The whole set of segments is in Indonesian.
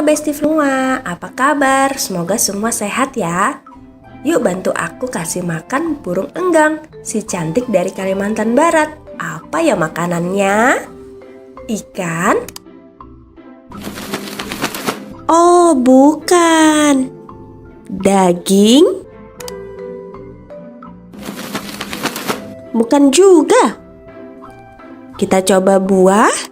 Besti semua, apa kabar? Semoga semua sehat ya. Yuk bantu aku kasih makan burung enggang, si cantik dari Kalimantan Barat. Apa ya makanannya? Ikan? Oh, bukan. Daging? Bukan juga. Kita coba buah.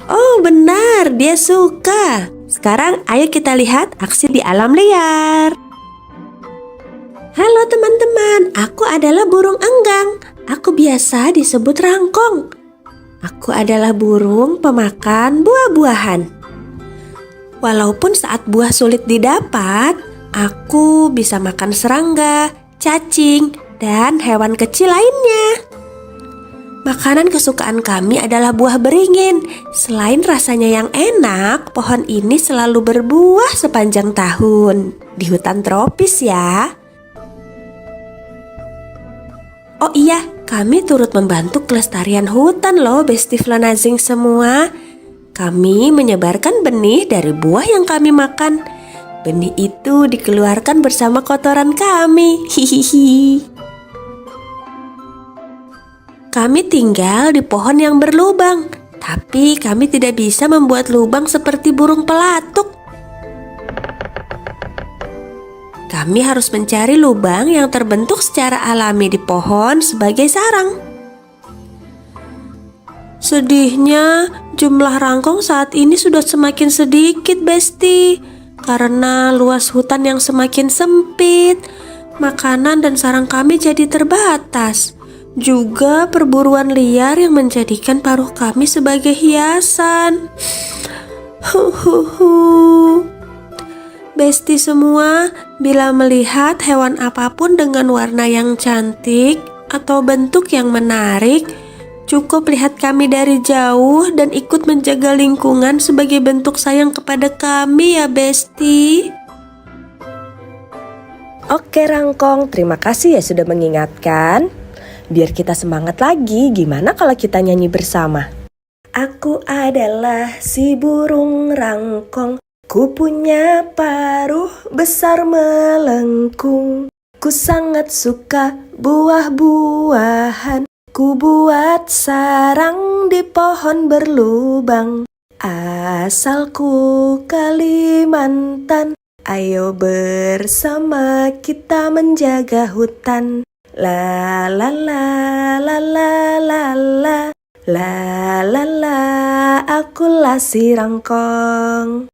Oh benar, dia suka. Sekarang ayo kita lihat aksi di alam liar. Halo teman-teman, aku adalah burung enggang. Aku biasa disebut rangkong. Aku adalah burung pemakan buah-buahan. Walaupun saat buah sulit didapat, aku bisa makan serangga, cacing, dan hewan kecil lainnya. Makanan kesukaan kami adalah buah beringin. Selain rasanya yang enak, pohon ini selalu berbuah sepanjang tahun. Di hutan tropis ya. Oh iya, kami turut membantu kelestarian hutan loh, Besti Flanazing semua. Kami menyebarkan benih dari buah yang kami makan. Benih itu dikeluarkan bersama kotoran kami. Hihihi. Kami tinggal di pohon yang berlubang, tapi kami tidak bisa membuat lubang seperti burung pelatuk. Kami harus mencari lubang yang terbentuk secara alami di pohon sebagai sarang. Sedihnya, jumlah rangkong saat ini sudah semakin sedikit, Besti. Karena luas hutan yang semakin sempit, makanan dan sarang kami jadi terbatas. Juga perburuan liar yang menjadikan paruh kami sebagai hiasan. Besti semua, bila melihat hewan apapun dengan warna yang cantik atau bentuk yang menarik, cukup lihat kami dari jauh dan ikut menjaga lingkungan sebagai bentuk sayang kepada kami ya Besti. Oke Rangkong, terima kasih ya sudah mengingatkan. Biar kita semangat lagi, gimana kalau kita nyanyi bersama? Aku adalah si burung rangkong, ku punya paruh besar melengkung. Ku sangat suka buah-buahan, ku buat sarang di pohon berlubang. Asalku Kalimantan, ayo bersama kita menjaga hutan. La la la la la la la la la la, akulah si rangkong.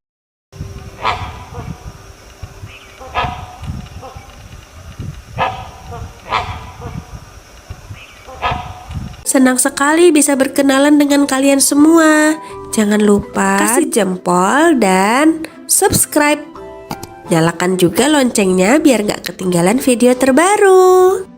Senang sekali bisa berkenalan dengan kalian semua. Jangan lupa kasih jempol dan subscribe. Nyalakan juga loncengnya biar gak ketinggalan video terbaru.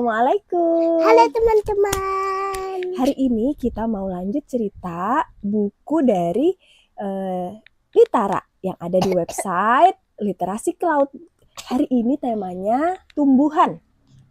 Assalamualaikum. Halo teman-teman. Hari ini kita mau lanjut cerita buku dari Litara yang ada di website Literasi Cloud. Hari ini temanya tumbuhan.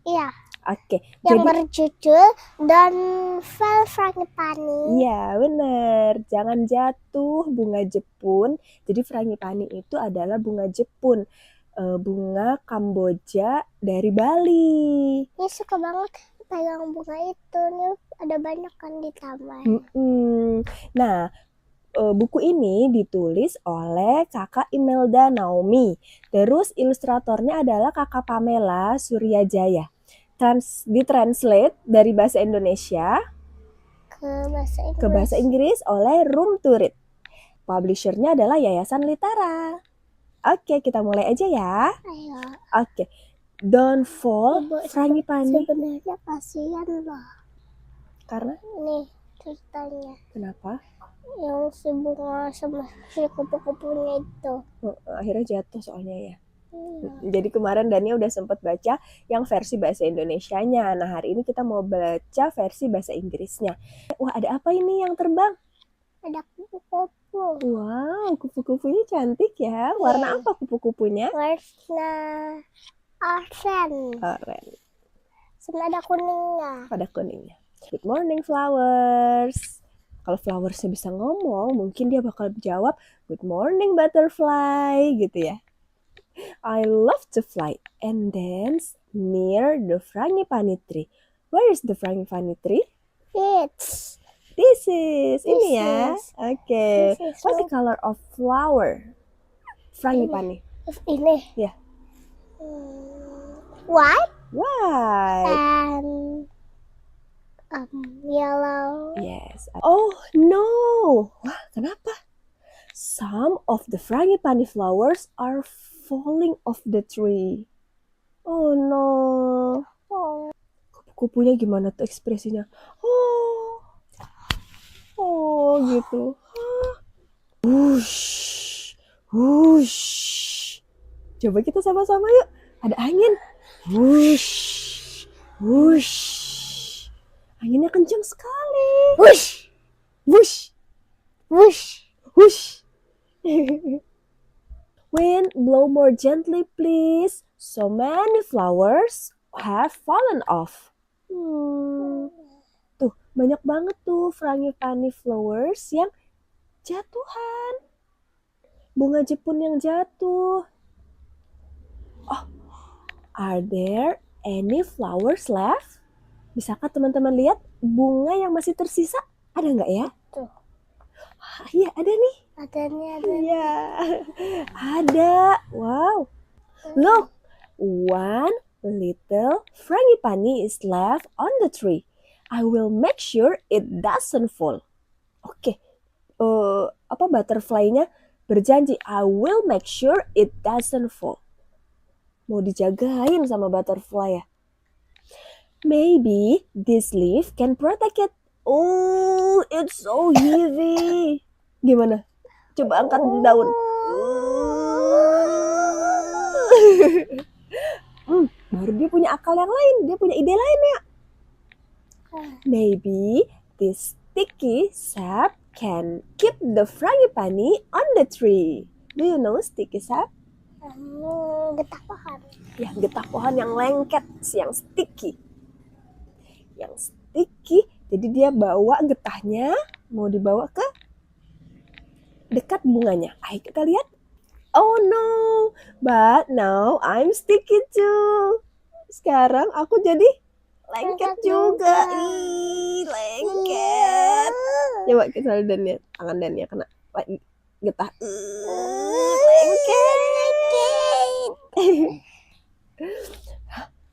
Iya. Oke. Yang berjudul Don't Fall Frangipani. Iya, benar. Jangan jatuh bunga Jepun. Jadi frangipani itu adalah bunga Jepun. Bunga Kamboja dari Bali. Ini suka banget pegang bunga itu. Nih ada banyak kan di taman. Nah, buku ini ditulis oleh kakak Imelda Naomi. Terus ilustratornya adalah kakak Pamela Suryajaya. Ditranslate dari bahasa Indonesia ke bahasa Inggris oleh Room to Read. Publishernya adalah Yayasan Litara. Oke, kita mulai aja ya. Ayo. Oke. Don't Fall Frangipani. Sebenarnya kasihan loh. Karena? Nih ceritanya. Kenapa? Yang si bunga sama si kupu-kupunya itu. Akhirnya jatuh soalnya ya. Jadi kemarin Dania udah sempat baca yang versi bahasa Indonesianya. Nah, hari ini kita mau baca versi bahasa Inggrisnya. Wah, ada apa ini yang terbang? Ada kupu-kupu. Wow, kupu-kupunya cantik ya. Warna apa kupu-kupunya? Warna oranye. Oranye. Sama ada kuningnya. Ada kuningnya. Good morning flowers. Kalau flowersnya bisa ngomong, mungkin dia bakal jawab good morning butterfly gitu ya. I love to fly and dance near the frangipani tree. Where is the frangipani tree? This is. Ini ya. Okay. What's the color of flower? Frangipani. Ini. Ya. Yeah. White. And yellow. Yes. Oh no. Wah, kenapa? Some of the frangipani flowers are falling off the tree. Oh no. Kupu-kupunya gimana tuh ekspresinya? Oh gitu. Wush. Wush. Coba kita sama-sama yuk. Ada angin. Wush. Wush. Anginnya kencang sekali. Wush. Wush. Wush. Wush. Wind, blow more gently, please. So many flowers have fallen off. Tuh, banyak banget tuh frangipani flowers yang jatuhan. Bunga Jepun yang jatuh. Oh, are there any flowers left? Bisakah teman-teman lihat bunga yang masih tersisa? Ada nggak ya? Tuh. Iya, ada nih. Ada. Iya, ada. Wow. Look, one little frangipani is left on the tree. I will make sure it doesn't fall. Oke. Butterfly-nya berjanji, I will make sure it doesn't fall. Mau dijagain sama butterfly ya. Maybe this leaf can protect it. Oh, it's so heavy. Gimana? Coba angkat daun. Baru dia punya akal yang lain. Dia punya ide lain ya. Maybe this sticky sap can keep the frangipani on the tree. Do you know sticky sap? Getah pohon. Ya, getah pohon yang lengket, yang sticky. Yang sticky, jadi dia bawa getahnya, mau dibawa ke dekat bunganya. Ayo kita lihat. Oh no, but now I'm sticky too. Sekarang aku jadi lengket juga. Ih, lengket. Coba kita lihat Dania, tangan Dania kena getah. Lengket.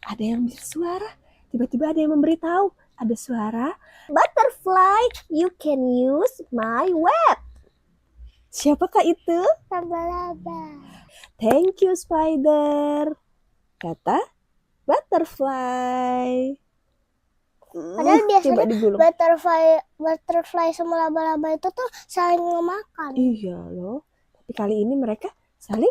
Ada yang bersuara. Tiba-tiba ada yang memberitahu. Ada suara. Butterfly, you can use my web. Siapakah itu? Laba-laba. Thank you, spider. Kata butterfly. Padahal biasanya butterfly sama laba-laba itu tuh saling memakan. Iya loh. Tapi kali ini mereka saling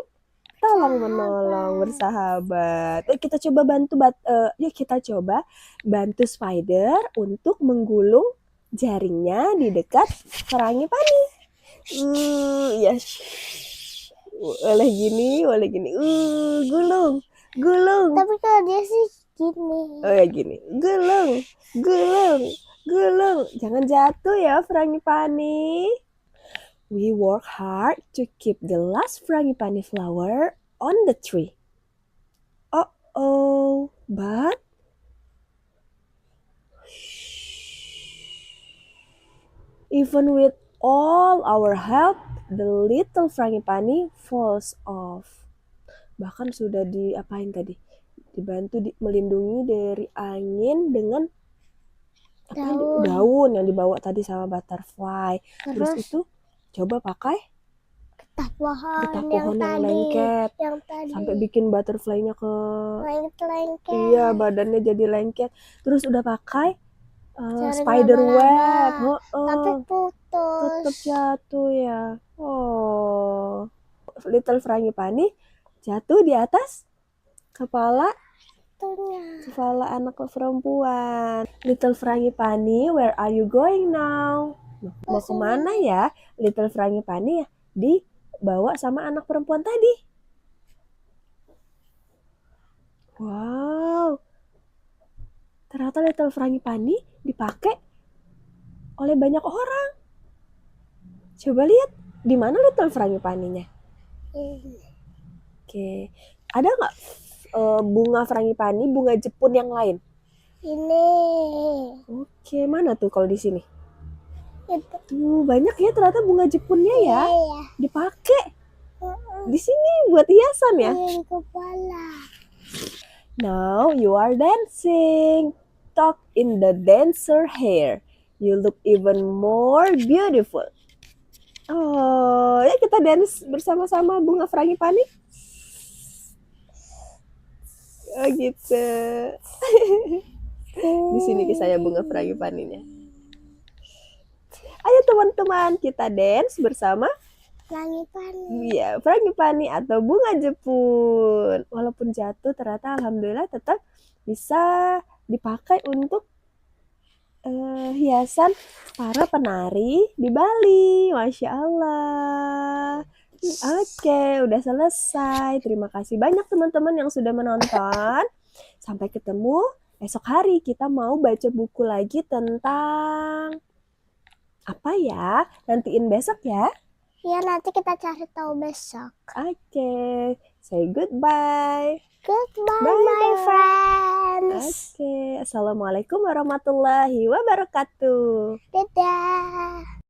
tolong menolong, bersahabat. Yuk kita coba bantu spider untuk menggulung jaringnya di dekat Frangipani. Ya. Boleh gini. Gulung. Tapi kalau dia sih gini. Oh ya gini. Gulung. Jangan jatuh ya, Frangipani. We work hard to keep the last frangipani flower on the tree. But even with all our help, the little frangipani falls off. Bahkan sudah diapain tadi? Dibantu melindungi dari angin dengan daun yang dibawa tadi sama butterfly. Terus itu coba pakai getah pohon yang lengket sampai bikin butterfly-nya ke lengket. Iya, badannya jadi lengket. Terus udah pakai spider web. Tapi putus. Tetap jatuh ya. Little Frangipani jatuh di atas kepala anak perempuan. Little Frangipani, where are you going now? Mau kemana ya? Little Frangipani ya dibawa sama anak perempuan tadi. Wow. Ternyata Little Frangipani dipakai oleh banyak orang. Coba lihat di mana Little Frangipaninya. Oke. Ada nggak bunga frangipani, bunga Jepun yang lain? Ini. Oke, mana tuh kalau di sini? Itu. Tuh, banyak ya ternyata bunga Jepunnya ya. Iya. Dipakai. Di sini buat hiasan ya. Kepala. Now you are dancing. Tuck in the dancer hair. You look even more beautiful. Ya kita dance bersama-sama bunga frangipani. Oh gitu. Di sini kisahnya bunga frangipaninya. Ayo teman-teman, kita dance bersama Frangipani. Iya, frangipani atau bunga Jepun. Walaupun jatuh, ternyata alhamdulillah tetap bisa dipakai untuk hiasan para penari di Bali. Masya Allah. Oke, udah selesai. Terima kasih banyak teman-teman yang sudah menonton. Sampai ketemu esok hari. Kita mau baca buku lagi tentang apa ya? Nantiin besok ya. Ya, nanti kita cari tahu besok. Oke, say goodbye. Goodbye, my friends. Oke, assalamualaikum warahmatullahi wabarakatuh. Dadah.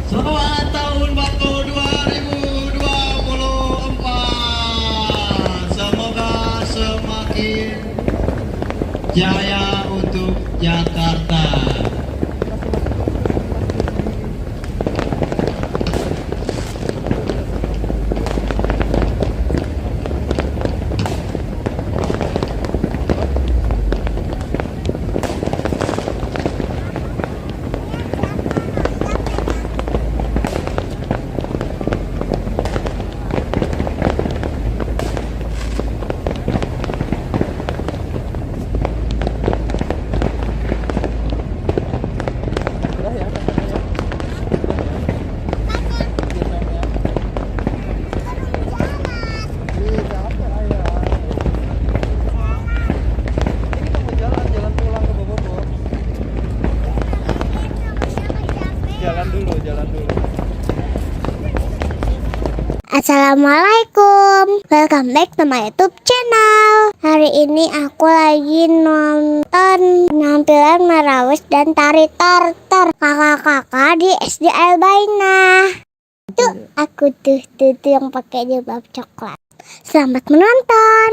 Selamat tahun baru 2024. Semoga semakin jaya untuk Jakarta. Assalamualaikum, welcome back to my YouTube channel. Hari ini aku lagi nonton penampilan Marawis dan tari tortor kakak-kakak di SD Albaina. Tuh aku tuh yang pakai jilbab coklat. Selamat menonton.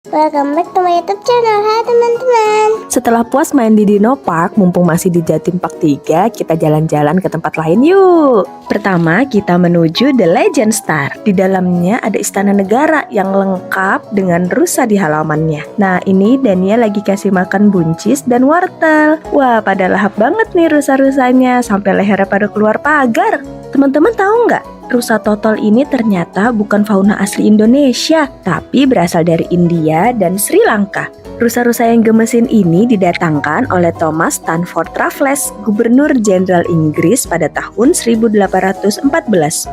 Welcome back to my YouTube channel. Hai teman-teman. Setelah puas main di Dino Park, mumpung masih di Jatim Park 3, kita jalan-jalan ke tempat lain yuk. Pertama, kita menuju The Legend Star. Di dalamnya ada istana negara yang lengkap dengan rusa di halamannya. Nah, ini Dania lagi kasih makan buncis dan wortel. Wah, pada lahap banget nih rusa-rusanya, sampai lehernya pada keluar pagar. Teman-teman tahu nggak? Rusa totol ini ternyata bukan fauna asli Indonesia, tapi berasal dari India dan Sri Lanka. Rusa-rusa yang gemesin ini didatangkan oleh Thomas Stanford Raffles, Gubernur Jenderal Inggris pada tahun 1814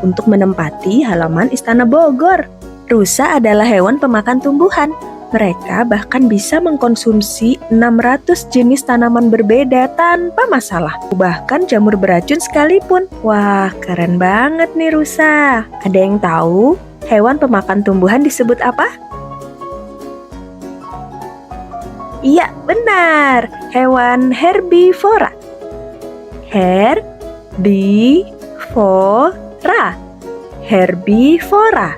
untuk menempati halaman Istana Bogor. Rusa adalah hewan pemakan tumbuhan. Mereka bahkan bisa mengkonsumsi 600 jenis tanaman berbeda tanpa masalah. Bahkan jamur beracun sekalipun. Wah, keren banget nih rusa. Ada yang tahu hewan pemakan tumbuhan disebut apa? Iya, benar. Hewan herbivora. Herbivora.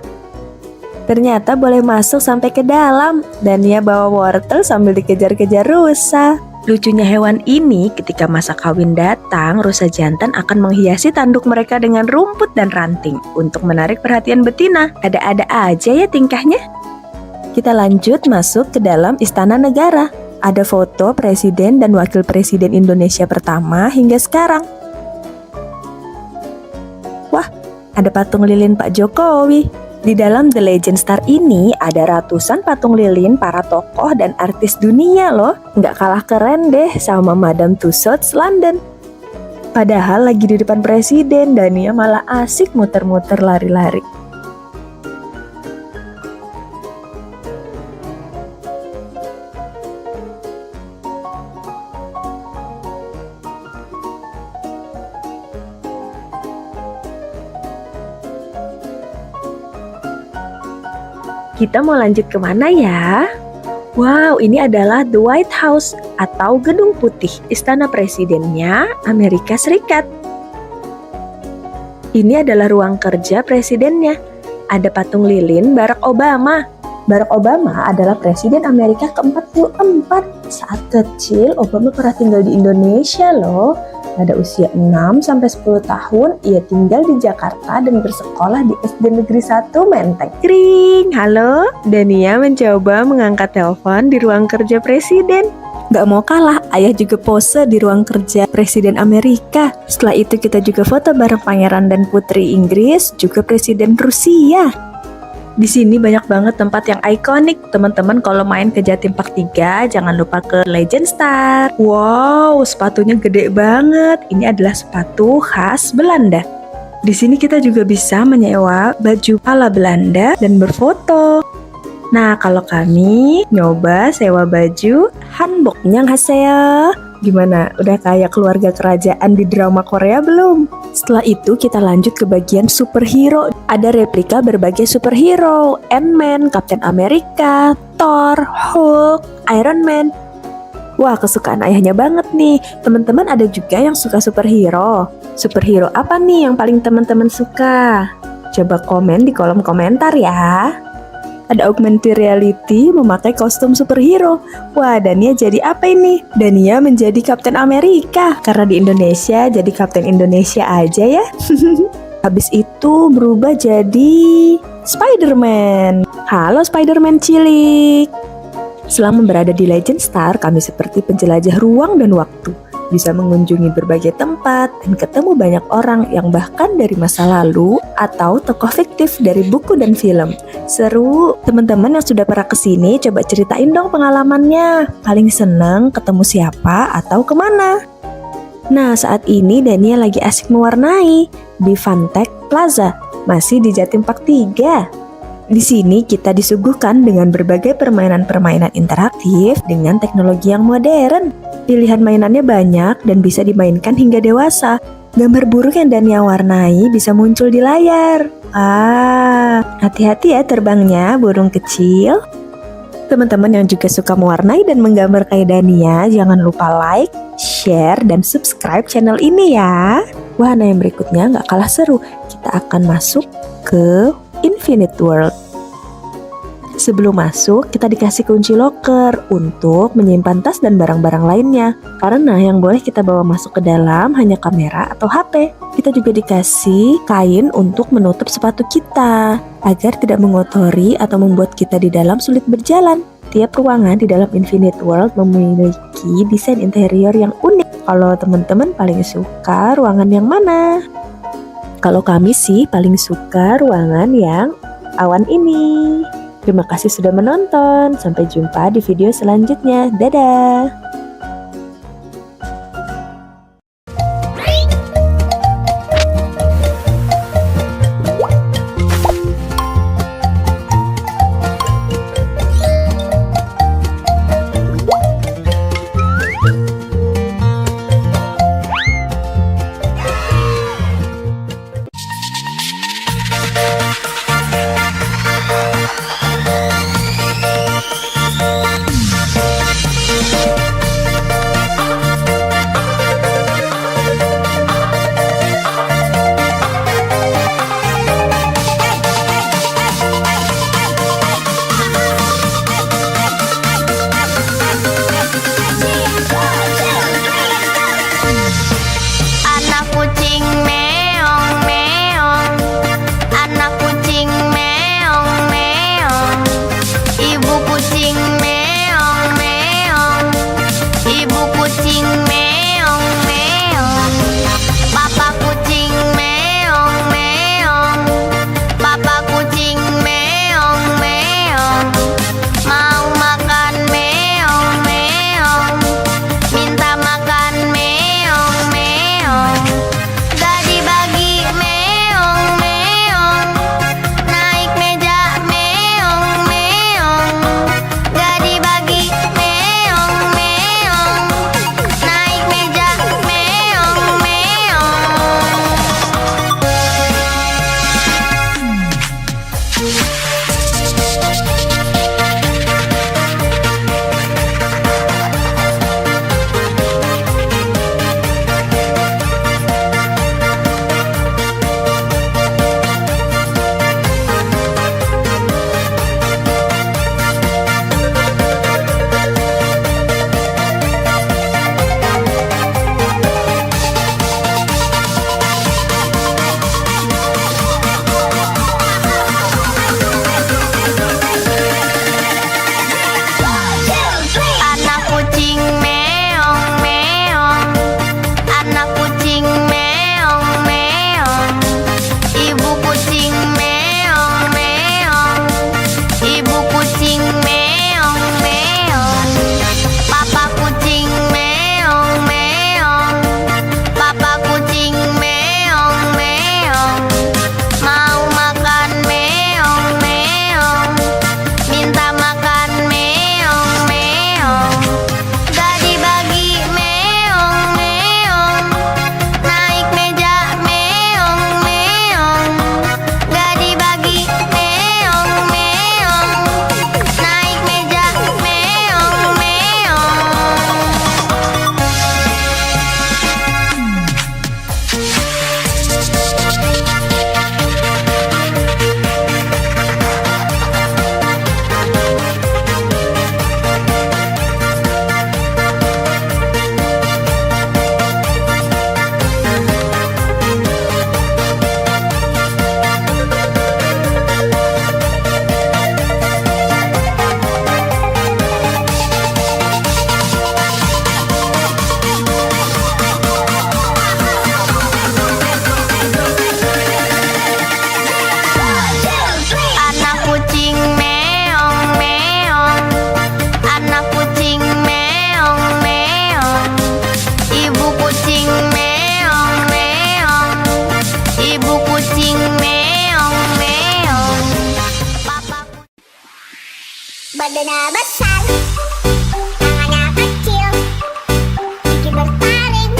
Ternyata boleh masuk sampai ke dalam. Dania bawa wortel sambil dikejar-kejar rusa. Lucunya hewan ini, ketika masa kawin datang, rusa jantan akan menghiasi tanduk mereka dengan rumput dan ranting untuk menarik perhatian betina. Ada-ada aja ya tingkahnya. Kita lanjut masuk ke dalam Istana Negara. Ada foto Presiden dan Wakil Presiden Indonesia pertama hingga sekarang. Wah, ada patung lilin Pak Jokowi. Di dalam The Legend Star ini ada ratusan patung lilin para tokoh dan artis dunia loh. Nggak kalah keren deh sama Madame Tussauds London. Padahal lagi di depan presiden, Dania malah asik muter-muter lari-lari. Kita mau lanjut kemana ya? Wow, ini adalah The White House atau Gedung Putih, istana presidennya Amerika Serikat. Ini adalah ruang kerja presidennya. Ada patung lilin Barack Obama. Barack Obama adalah presiden Amerika ke-44. Saat kecil, Obama pernah tinggal di Indonesia loh. Pada usia 6-10 tahun, ia tinggal di Jakarta dan bersekolah di SD Negeri 1 Menteng. Kring, halo. Dania mencoba mengangkat telepon di ruang kerja presiden. Gak mau kalah, ayah juga pose di ruang kerja presiden Amerika. Setelah itu kita juga foto bareng pangeran dan putri Inggris, juga presiden Rusia. Di sini banyak banget tempat yang ikonik. Teman-teman kalau main ke Jatim Park 3, jangan lupa ke Legend Star. Wow, sepatunya gede banget. Ini adalah sepatu khas Belanda. Di sini kita juga bisa menyewa baju ala Belanda dan berfoto. Nah, kalau kami nyoba sewa baju hanbok. Annyeonghaseyo. Gimana? Udah kayak keluarga kerajaan di drama Korea belum? Setelah itu kita lanjut ke bagian superhero. Ada replika berbagai superhero, Ant-Man, Captain America, Thor, Hulk, Iron Man. Wah, kesukaan ayahnya banget nih. Teman-teman ada juga yang suka superhero. Superhero apa nih yang paling teman-teman suka? Coba komen di kolom komentar ya. Ada augmented reality memakai kostum superhero. Wah, Dania jadi apa ini? Dania menjadi Kapten Amerika. Karena di Indonesia, jadi Kapten Indonesia aja ya. Habis itu berubah jadi Spider-Man. Halo Spider-Man cilik. Selama berada di Legend Star, kami seperti penjelajah ruang dan waktu. Bisa mengunjungi berbagai tempat dan ketemu banyak orang yang bahkan dari masa lalu atau tokoh fiktif dari buku dan film. Seru, teman-teman yang sudah pernah kesini coba ceritain dong pengalamannya. Paling seneng ketemu siapa atau kemana? Nah, saat ini Dania lagi asik mewarnai di Fantech Plaza, masih di Jatim Park 3. Di sini kita disuguhkan dengan berbagai permainan-permainan interaktif dengan teknologi yang modern. Pilihan mainannya banyak dan bisa dimainkan hingga dewasa. Gambar burung yang Dania warnai bisa muncul di layar. Hati-hati ya terbangnya burung kecil. Teman-teman yang juga suka mewarnai dan menggambar kayak Dania, jangan lupa like, share, dan subscribe channel ini ya. Wahana yang berikutnya gak kalah seru. Kita akan masuk ke Infinite World. Sebelum masuk, kita dikasih kunci loker untuk menyimpan tas dan barang-barang lainnya. Karena yang boleh kita bawa masuk ke dalam hanya kamera atau HP. Kita juga dikasih kain untuk menutup sepatu kita, agar tidak mengotori atau membuat kita di dalam sulit berjalan. Tiap ruangan di dalam Infinite World memiliki desain interior yang unik. Kalau teman-teman paling suka ruangan yang mana? Kalau kami sih paling suka ruangan yang awan ini. Terima kasih sudah menonton. Sampai jumpa di video selanjutnya. Dadah! Badannya besar, tangannya kecil, gigi bertaring,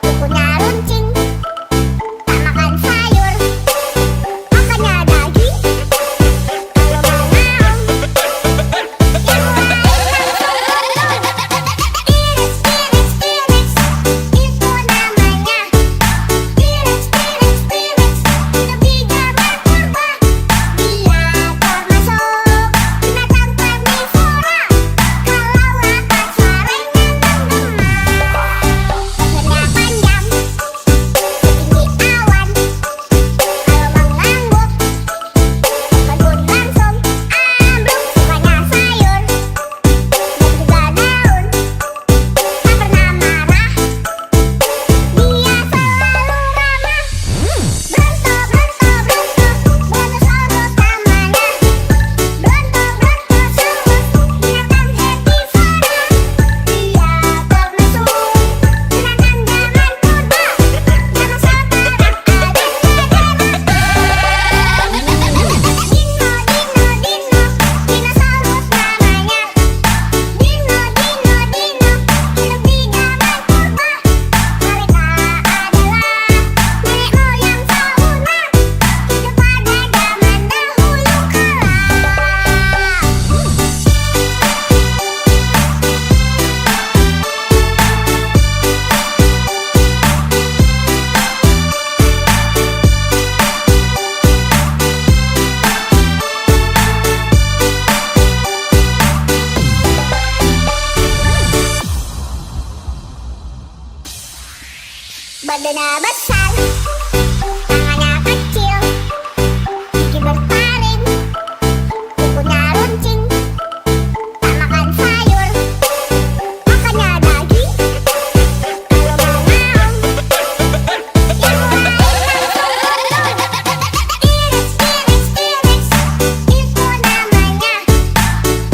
kukunya runcing, tak makan sayur, makannya daging. Kalau mau yang lain iris, iris, iris, itu namanya. Iris, iris, iris, ketiga berkorban, dia termasuk Badannya besar, tangannya kecil, gigi bertaring, kukunya runcing. Tak makan sayur, makannya daging. Kalau mau ngaum, yang lain langsung mundur. T-Rex, T-Rex, T-Rex, itu namanya.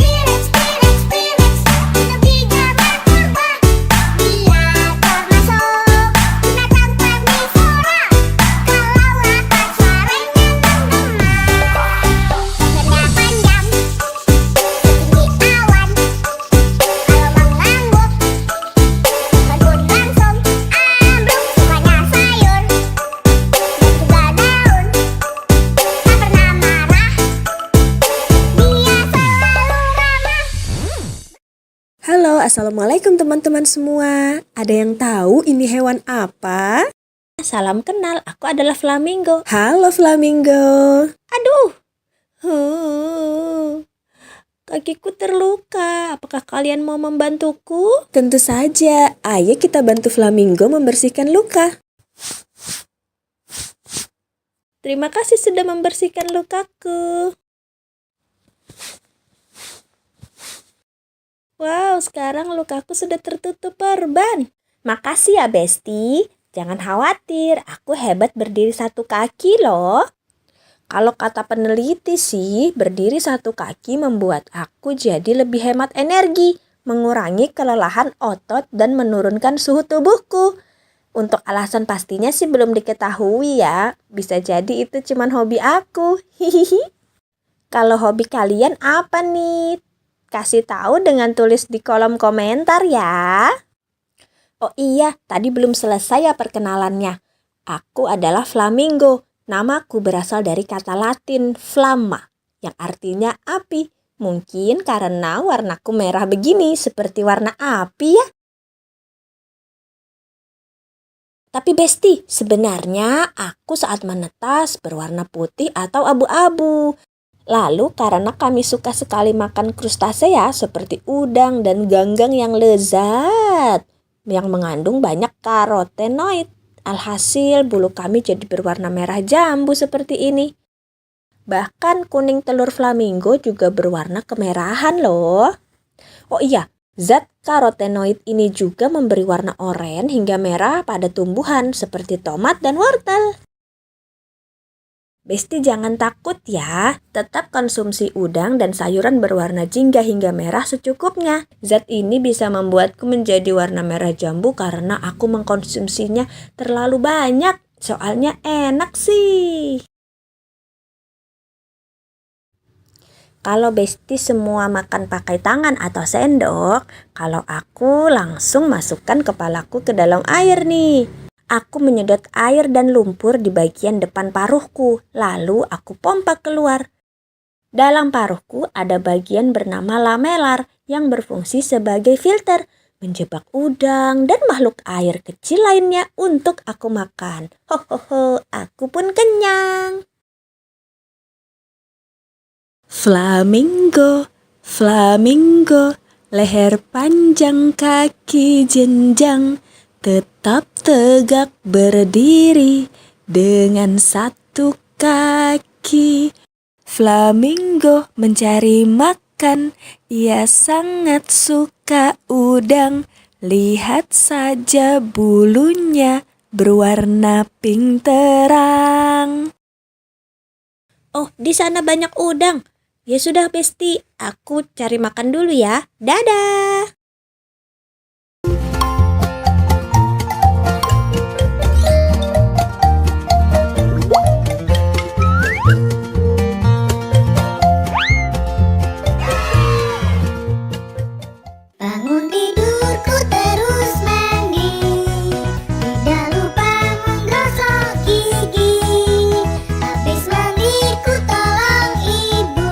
T-Rex, T-Rex, T-Rex, itu giginya purba. Dia termasuk binatang karnivora. Kalau lapar suaranya menggema. Lehernya panjang, setinggi awan. Kalau mengangguk, kebun langsung ambruk. Sukanya sayur dan juga daun. Tak pernah marah, dia selalu ramah. Halo, assalamualaikum teman-teman semua. Ada yang tahu ini hewan apa? Salam kenal, aku adalah flamingo. Halo flamingo. Aduh, kakiku terluka. Apakah kalian mau membantuku? Tentu saja. Ayo kita bantu flamingo membersihkan luka. Terima kasih sudah membersihkan lukaku. Wow, sekarang lukaku sudah tertutup perban. Makasih ya, Besti. Jangan khawatir, aku hebat berdiri satu kaki loh. Kalau kata peneliti sih, berdiri satu kaki membuat aku jadi lebih hemat energi, mengurangi kelelahan otot dan menurunkan suhu tubuhku. Untuk alasan pastinya sih belum diketahui ya. Bisa jadi itu cuman hobi aku. Hihihi. Kalau hobi kalian apa nih? Kasih tahu dengan tulis di kolom komentar ya. Oh iya, tadi belum selesai ya perkenalannya. Aku adalah flamingo. Namaku berasal dari kata Latin flamma, yang artinya api. Mungkin karena warnaku merah begini, seperti warna api ya. Tapi Besti, sebenarnya aku saat menetas berwarna putih atau abu-abu. Lalu karena kami suka sekali makan krustasea seperti udang dan ganggang yang lezat, yang mengandung banyak karotenoid. Alhasil bulu kami jadi berwarna merah jambu seperti ini. Bahkan kuning telur flamingo juga berwarna kemerahan loh. Oh iya, zat karotenoid ini juga memberi warna oranye hingga merah pada tumbuhan seperti tomat dan wortel. Besti jangan takut ya, tetap konsumsi udang dan sayuran berwarna jingga hingga merah secukupnya. Zat ini bisa membuatku menjadi warna merah jambu karena aku mengkonsumsinya terlalu banyak. Soalnya enak sih. Kalau Besti semua makan pakai tangan atau sendok, kalau aku langsung masukkan kepalaku ke dalam air nih. Aku menyedot air dan lumpur di bagian depan paruhku, lalu aku pompa keluar. Dalam paruhku ada bagian bernama lamelar yang berfungsi sebagai filter, menjebak udang dan makhluk air kecil lainnya untuk aku makan. Hohoho, aku pun kenyang. Flamingo, flamingo, leher panjang kaki jenjang. Tetap tegak berdiri dengan satu kaki. Flamingo mencari makan, ia sangat suka udang. Lihat saja bulunya berwarna pink terang. Oh, di sana banyak udang. Ya sudah Besti, aku cari makan dulu ya. Dadah. Bangun tidurku terus mandi, tidak lupa menggosok gigi. Habis mandiku tolong ibu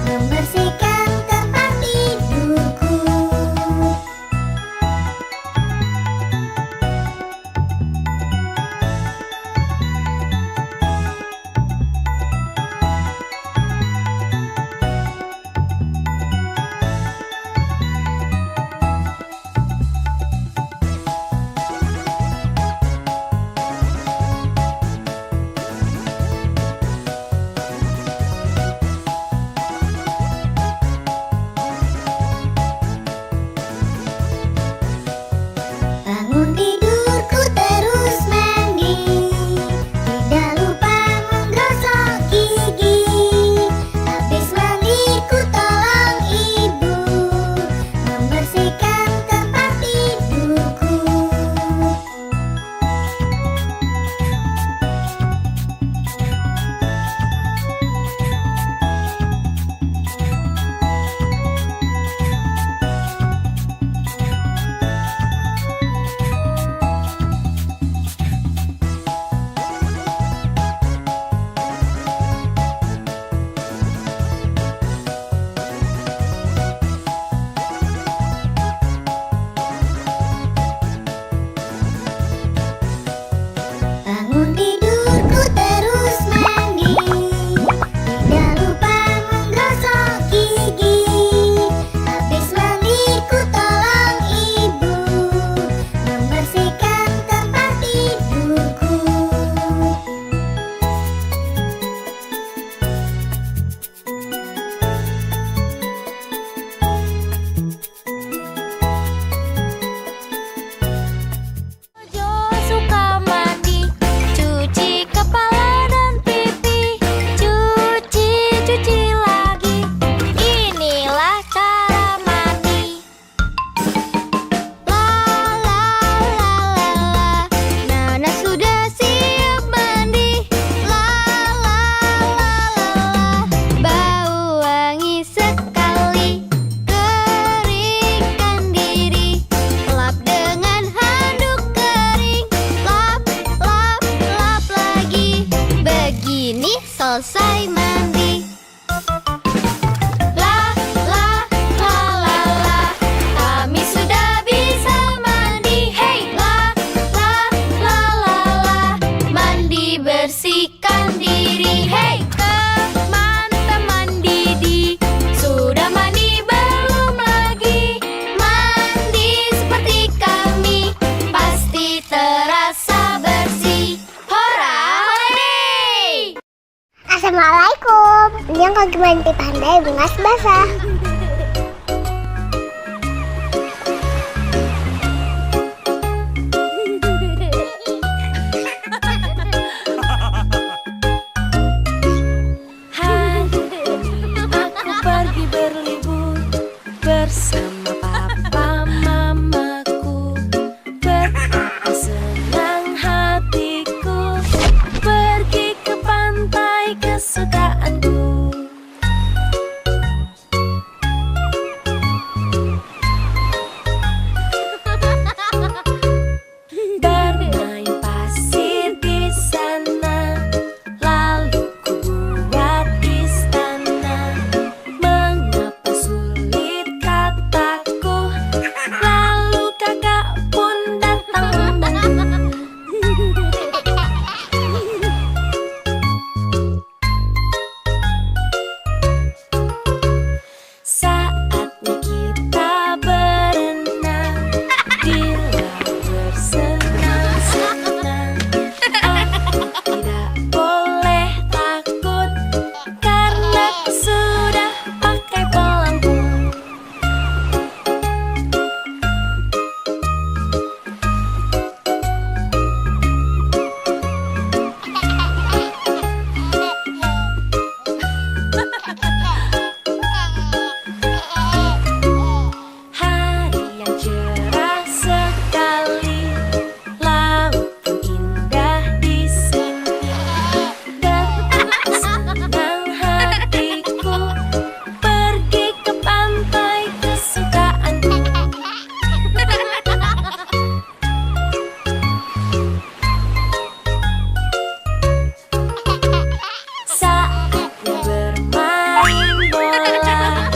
membersihkan tempat tidurku. ini selesai mandi. La la la la la, kami sudah bisa mandi. Hey, la la la la la, mandi bersihkan diri. Hey, teman-teman Didi, sudah mandi belum lagi? Mandi seperti kami, pasti terasa bersih. Hora, hore! Assalamualaikum. Yang kaki mandi pandai bungas basah. Aku pergi berlibur bersama papa mamaku. Betapa senang hatiku pergi ke pantai kesukaanku. Bermain pasir di sana, lalu ku buat istana. Mengapa sulit kataku, lalu kakak pun datang membantu. Saatnya kita berenang di laut bersenang-senang. Aku tidak boleh takut karena aku sudah pakai pelampung. Hari yang cerah sekali, laut pun indah di sini. Betapa senang hatiku pergi ke pantai kesukaanku. Saatnya bermain bola,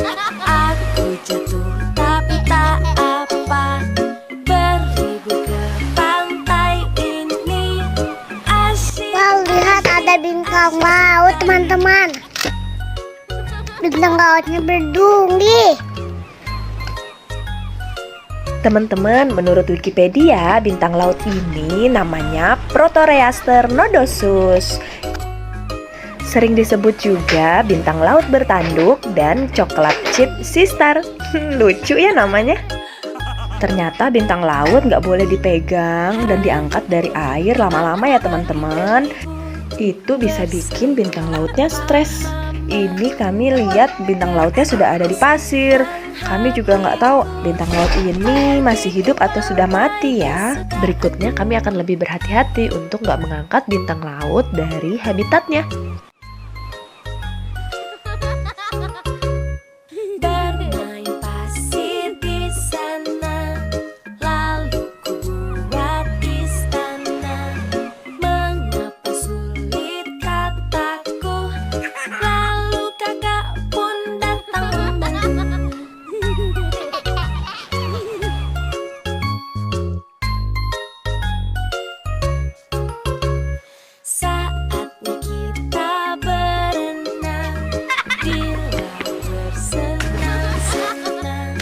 aku jatuh tapi tak apa. Berlibur ke pantai ini asyik. Wow, lihat ada bintang laut, teman-teman. Bintang lautnya berduri. Teman-teman, menurut Wikipedia, bintang laut ini namanya Proteroaster nodosus. Sering disebut juga bintang laut bertanduk dan coklat chip sistar. Lucu ya namanya. Ternyata bintang laut nggak boleh dipegang dan diangkat dari air lama-lama ya teman-teman. Itu bisa bikin bintang lautnya stres. Ini kami lihat bintang lautnya sudah ada di pasir. Kami juga nggak tahu bintang laut ini masih hidup atau sudah mati ya. Berikutnya kami akan lebih berhati-hati untuk nggak mengangkat bintang laut dari habitatnya. Bermain pasir di sana, lalu ku buat istana. Mengapa sulit kataku, lalu kakak pun datang membantu. Saatnya kita berenang di laut bersenang-senang.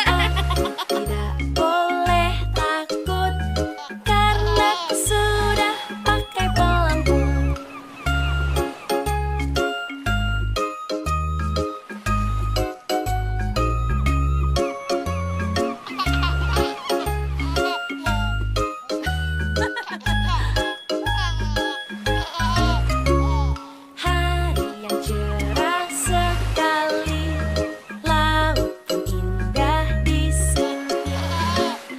Aku tidak boleh takut karena aku sudah pakai pelampung. Hari yang cerah sekali, laut pun indah di sini.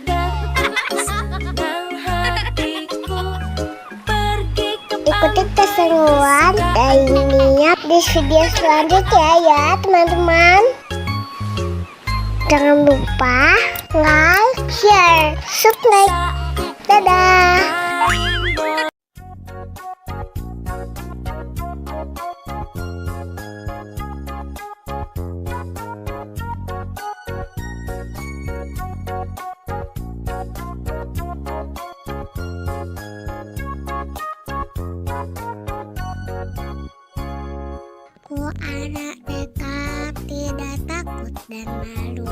Betapa senang hatiku pergi ke Ikuti keseruan dan niat di video selanjutnya ya teman-teman. Jangan lupa like, share, subscribe. Dadah. pantai. Ku anak tekad tidak takut dan malu,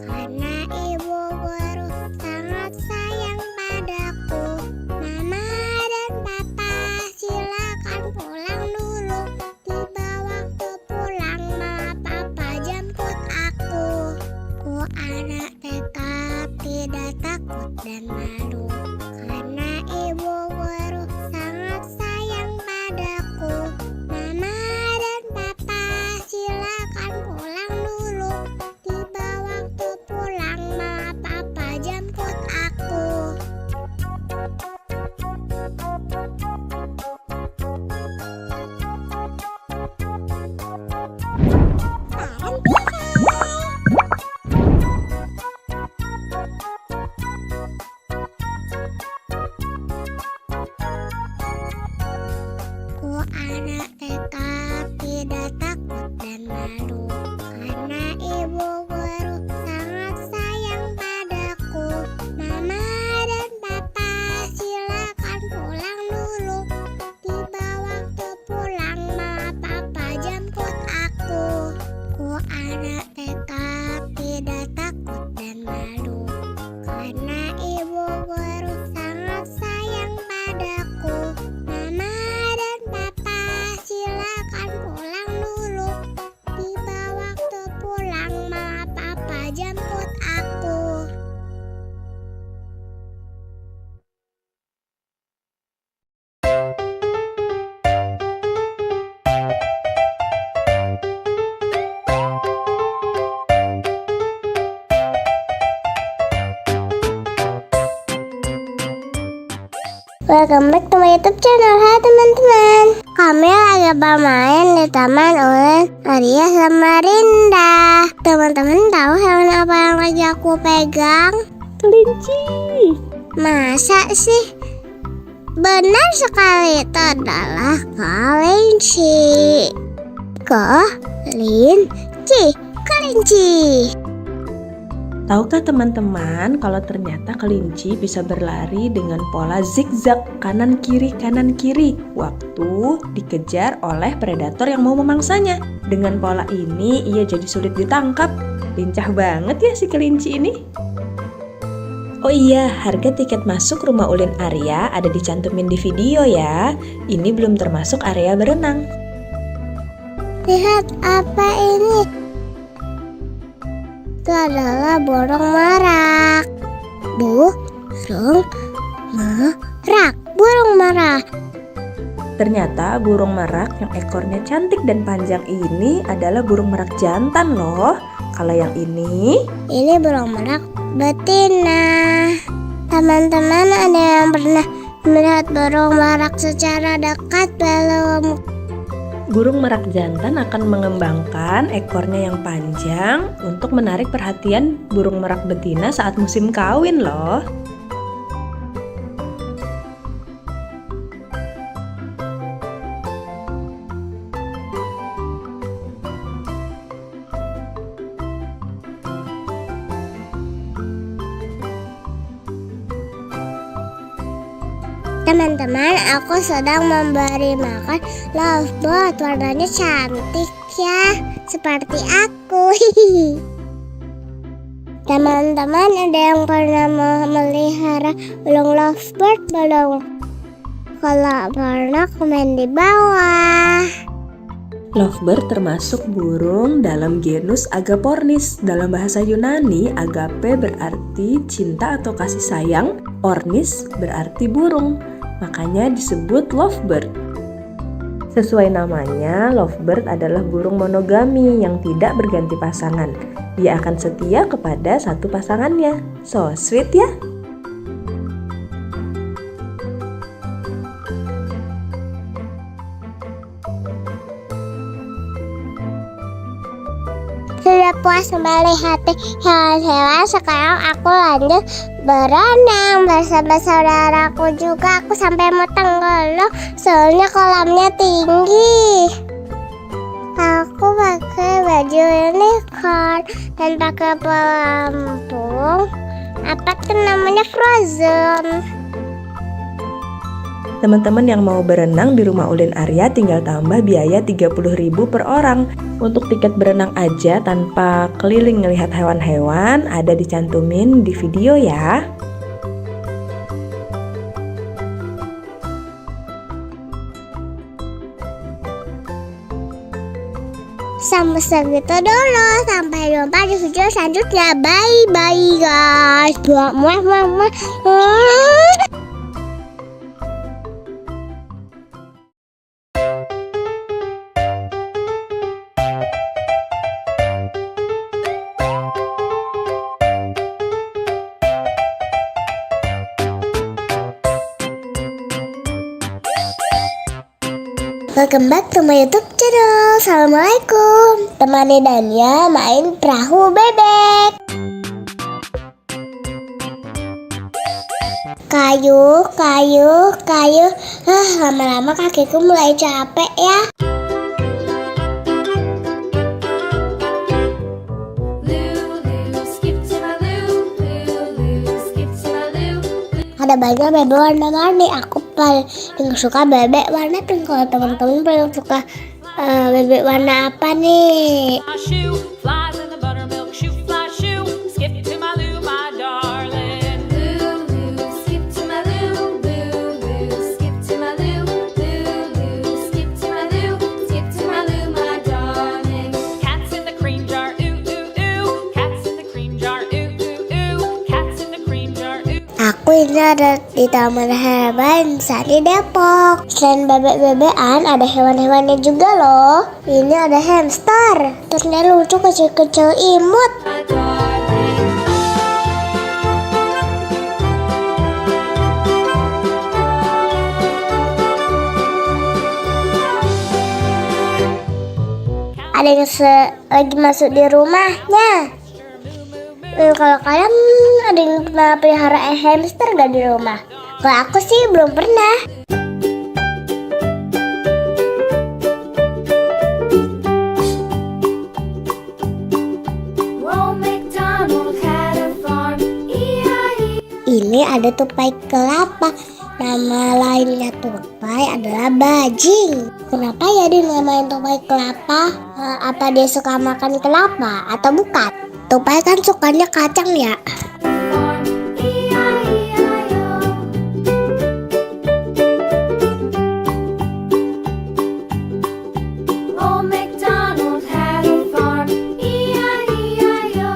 karena ibu guru sangat sayang padaku. Mama dan papa silakan pulang dulu. Tiba waktu pulang mama papa jemput aku. Ku anak tekad tidak takut dan malu, karena ibu guru sangat sayang padaku. Mama dan papa silakan pulang dulu. Tiba waktu pulang mama papa jemput aku. Ku anak tekad tidak takut dan malu, karena ibu guru sangat sayang padaku. Mama dan papa silakan pulang dulu. Tiba waktu pulang mama papa jemput aku. Ku anak tekad tidak takut dan malu, karena ibu guru sangat sayang padaku. Mama dan papa silakan pulang dulu. Tiba waktu pulang mama papa jemput aku. Welcome back to my YouTube channel. Hai teman-teman, kami lagi bermain di taman oleh Arya sama Rinda. Teman-teman tahu hewan apa yang lagi aku pegang? Kelinci. Masa sih? Benar sekali, itu adalah kelinci. Kelinci. Tahukah teman-teman kalau ternyata kelinci bisa berlari dengan pola zigzag kanan kiri waktu dikejar oleh predator yang mau memangsanya. Dengan pola ini ia jadi sulit ditangkap. Lincah banget ya si kelinci ini. Oh iya, harga tiket masuk Rumah Ulin Arya ada dicantumin di video ya. Ini belum termasuk area berenang. Lihat apa ini? Itu adalah burung merak. Burung merak. Ternyata burung merak yang ekornya cantik dan panjang ini adalah burung merak jantan loh. Kalau yang ini burung merak betina. Teman-teman ada yang pernah melihat burung merak secara dekat belum? burung merak jantan akan mengembangkan ekornya yang panjang untuk menarik perhatian burung merak betina saat musim kawin loh. Teman-teman, aku sedang memberi makan lovebird. Warnanya cantik ya, seperti aku. Teman-teman, ada yang pernah memelihara burung lovebird belum? Kalau pernah, komen di bawah. Lovebird termasuk burung dalam genus Agapornis. Dalam bahasa Yunani, agape berarti cinta atau kasih sayang, ornis berarti burung. Makanya disebut lovebird. Sesuai namanya, lovebird adalah burung monogami yang tidak berganti pasangan. Dia akan setia kepada satu pasangannya. So sweet ya. Sudah puas melihat hewan-hewan, sekarang aku lanjut berenang bersama saudaraku juga. Aku sampai mau tenggelam soalnya kolamnya tinggi. Aku pakai baju unicorn dan pakai pelampung. Apa tuh namanya, Frozen. Teman-teman yang mau berenang di Rumah Ulin Arya tinggal tambah biaya 30.000 per orang. Untuk tiket berenang aja tanpa keliling ngelihat hewan-hewan ada dicantumin di video ya. Sampai segitu dulu. Sampai jumpa di video selanjutnya. Bye bye guys. Muah, muah, muah. Welcome back to my YouTube channel. Assalamualaikum. Temani Dania main perahu bebek. Kayu, kayu, kayu. Lama-lama kakiku mulai capek ya. Ada banyak bebek warna-warni. Aku paling suka bebek warna pink. Kalau teman-teman paling suka bebek warna apa nih? Shoe flies in the buttermilk shoe fly shoe. Skip to my loo, my darling. Lulu, skip to my loo, Lulu, skip to my loo, Lulu, skip to my loo, skip to my loo, my darling. Cats in the cream jar, ooh ooh ooh. Cats in the cream jar, ooh ooh ooh. Cats in the cream jar, ooh. Aku ini ada di Taman Hewan saat di Depok. Selain bebek-bebekan, ada hewan-hewannya juga loh. Ini ada hamster. Terusnya lucu kecil-kecil imut. My darling. Ada yang lagi masuk di rumahnya. Kalau kalian ada yang pernah pelihara hamster gak di rumah? Kalau aku sih belum pernah. Old MacDonald had a farm, E-I-E. Ini ada tupai kelapa. Nama lainnya tupai adalah bajing. Kenapa ya dinamain tupai kelapa? Apa dia suka makan kelapa atau bukan? Tupai kan sukanya kacang ya. Farm, E-I-E-I-O. Old MacDonald had a farm, E-I-E-I-O.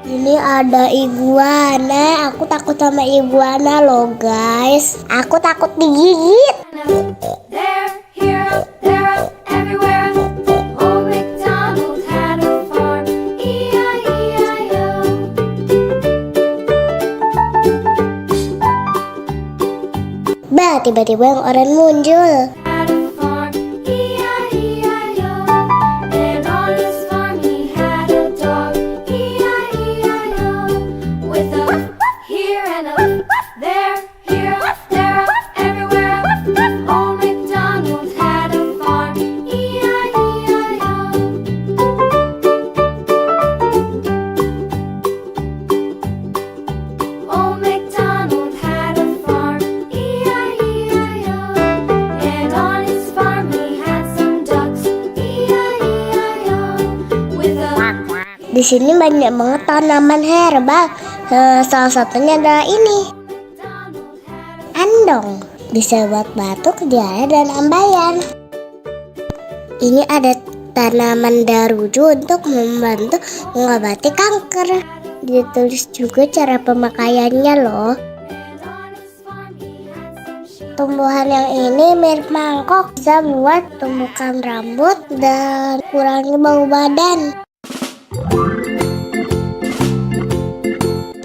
Ini ada iguana. Aku takut sama iguana loh guys. Aku takut digigit. There, here, there, everywhere. Old MacDonald had a farm, E-I-E-I-O. Bah, tiba-tiba yang oranye muncul. Had a farm, E-I-E-I-O. And on his farm he had a dog, E-I-E-I-O. With a here and a there, here, there, everywhere. Old MacDonald had a farm, E-I-E-I-O. Old MacDonald had a farm, E-I-E-I-O. And on his farm he had some ducks, E-I-E-I-O. With a Di sini banyak banget tanaman herbal. Salah satunya adalah ini, andong. Bisa buat batuk, diare, dan ambayan. Ini ada tanaman daruju untuk membantu mengobati kanker. Ditulis juga cara pemakaiannya loh. and on his farm he had some sheep. Tumbuhan yang ini mirip mangkok, bisa buat tumbukan rambut dan kurangi bau badan.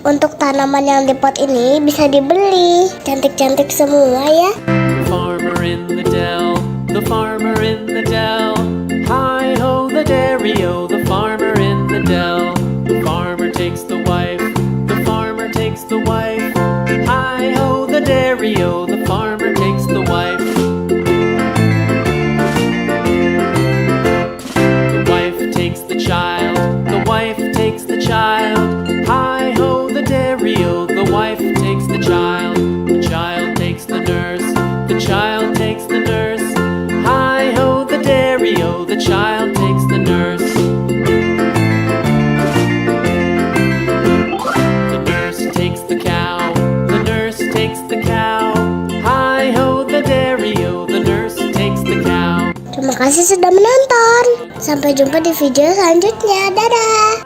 Untuk tanaman yang di pot ini bisa dibeli. Cantik-cantik semua ya. Farmer in the dell, the farmer in the dell. Hi ho the dairy-o, the farmer in the dell. The farmer takes the wife, the farmer takes the wife. Hi ho the dairy-o, the farmer takes the wife. The wife takes the child, the wife takes the child. Hi ho the dairy-o, the wife takes the child takes the nurse, Terima kasih sudah menonton. Sampai jumpa di video selanjutnya. Dadah.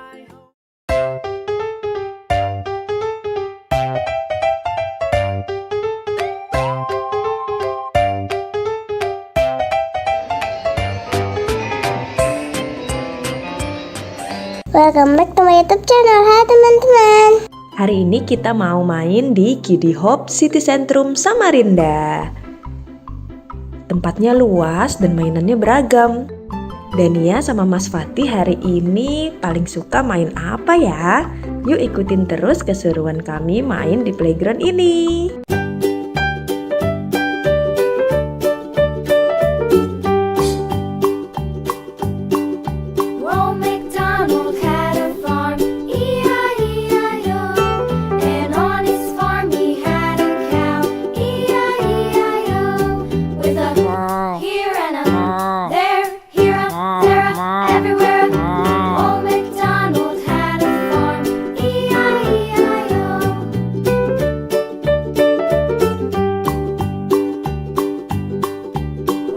Welcome back to my YouTube channel. Hai teman-teman. Hari ini kita mau main di Kiddy Hope City Centrum Samarinda. Tempatnya luas dan mainannya beragam. Dania sama Mas Fatih hari ini paling suka main apa ya? Yuk ikutin terus keseruan kami main di playground ini. Old MacDonald had a farm, E-I-E-I-O. And on his farm he had a cow, E-I-E-I-O. With a here and a there, here a there, a everywhere. Old MacDonald had a farm, E-I-E-I-O.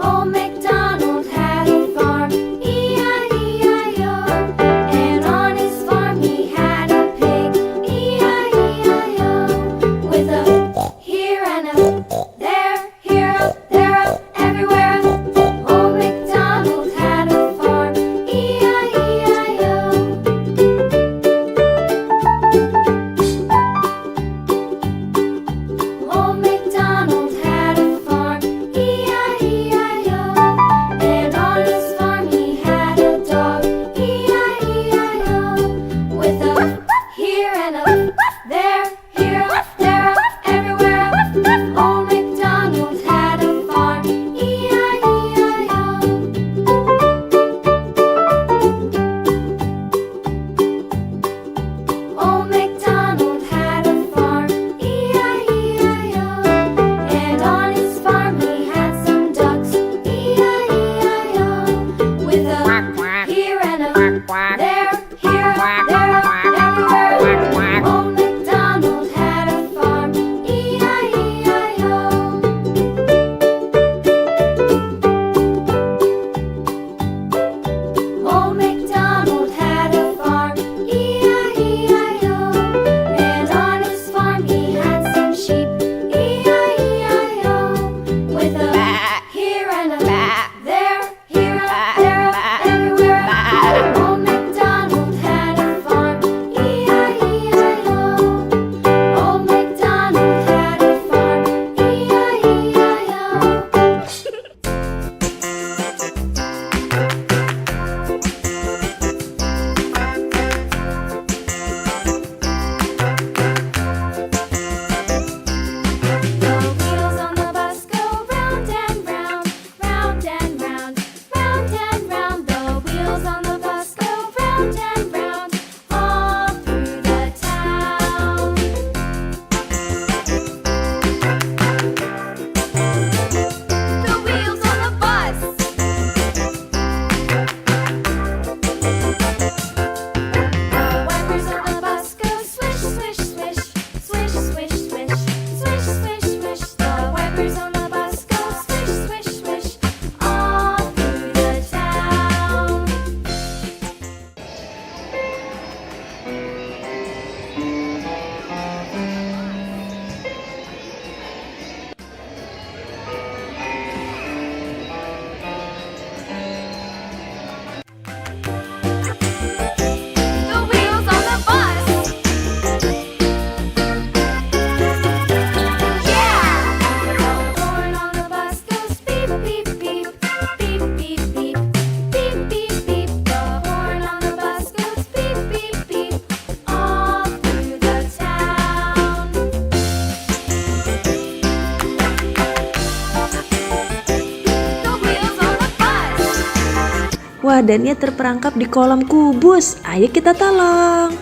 Old MacDonald had a farm, E-I-E-I-O. And on his farm he had a pig, E-I-E-I-O. With a here and a there, a everywhere. Old MacDonald had a farm, E-I-E-I-O. Old MacDonald had a farm, E-I-E-I-O. And on his farm he had a dog, E-I-E-I-O. With a here and a there, a everywhere. Old MacDonald had a farm, E-I-E-I-O. Old MacDonald had a farm, E-I-E-I-O. And on his farm he had some ducks, E-I-E-I-O. With a here and a there, everywhere. Old MacDonald had a farm, E-I-E-I-O. Old MacDonald had a farm, E-I-E-I-O. And on his farm he had some sheep, E-I-E-I-O. With a here and a there, everywhere. Old MacDonald had a farm, E-I-E-I-O. Old MacDonald had a farm, E-I-E-I-O. The wheels on the bus go round and round, round and round, round and round. The wheels on the bus go round and round, all through the town. The wheels on the bus. The wipers on the bus go swish, swish, swish, swish, swish, swish, swish, swish, swish. The wipers on the bus go swish, swish, swish, all through the town. The wheels on the bus. Yeah! The horn on the bus goes beep, beep, beep, beep, beep, beep, beep, beep, beep. The horn on the bus goes beep, beep, beep, all through the town. The wheels on the bus. Wah, Dania terperangkap di kolam kubus. Ayo kita tolong.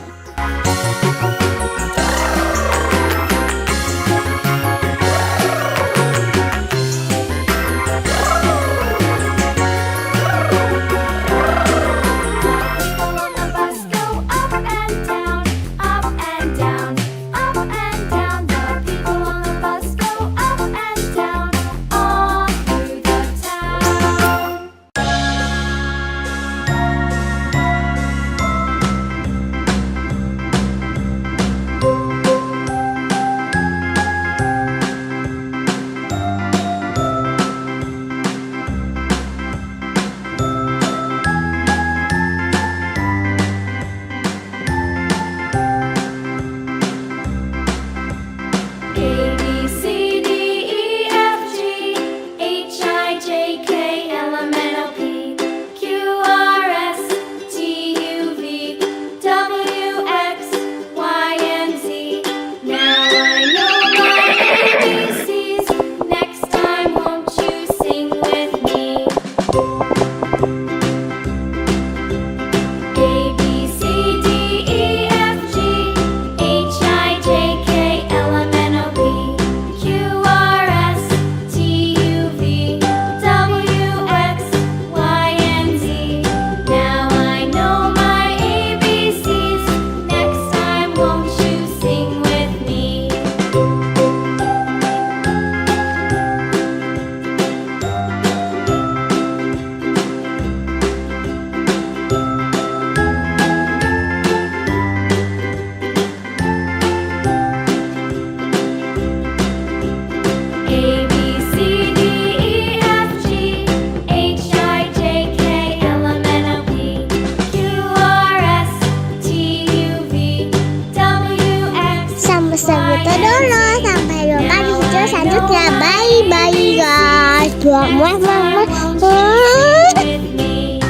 muah, muah, muah, muah. with me.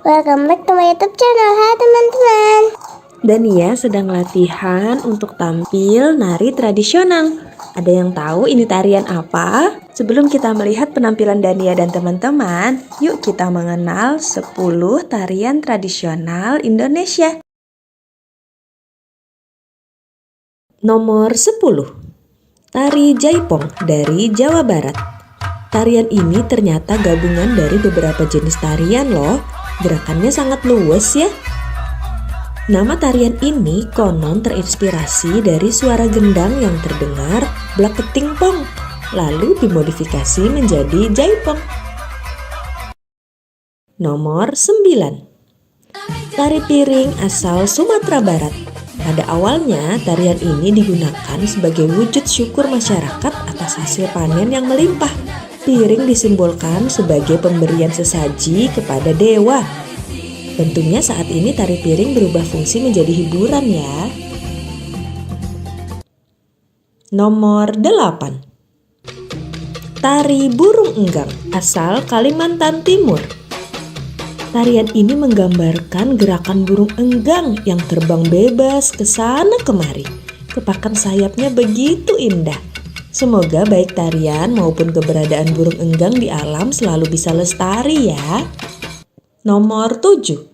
Welcome back to my YouTube channel. Hai teman-teman. Dania sedang latihan untuk tampil nari tradisional. Ada yang tahu ini tarian apa? Sebelum kita melihat penampilan Dania dan teman-teman, yuk kita mengenal 10 tarian tradisional Indonesia. Nomor 10. Tari Jaipong dari Jawa Barat. Tarian ini ternyata gabungan dari beberapa jenis tarian loh. Gerakannya sangat luwes ya. Nama tarian ini konon terinspirasi dari suara gendang yang terdengar blak keting pong, lalu dimodifikasi menjadi jaipong. Nomor 9. Tari piring asal Sumatera Barat. Pada awalnya, tarian ini digunakan sebagai wujud syukur masyarakat atas hasil panen yang melimpah. Piring disimbolkan sebagai pemberian sesaji kepada dewa. Tentunya saat ini tari piring berubah fungsi menjadi hiburan ya. Nomor 8. Tari burung enggang asal Kalimantan Timur. Tarian ini menggambarkan gerakan burung enggang yang terbang bebas ke sana kemari. Kepakan sayapnya begitu indah. Semoga baik tarian maupun keberadaan burung enggang di alam selalu bisa lestari ya. Nomor 7.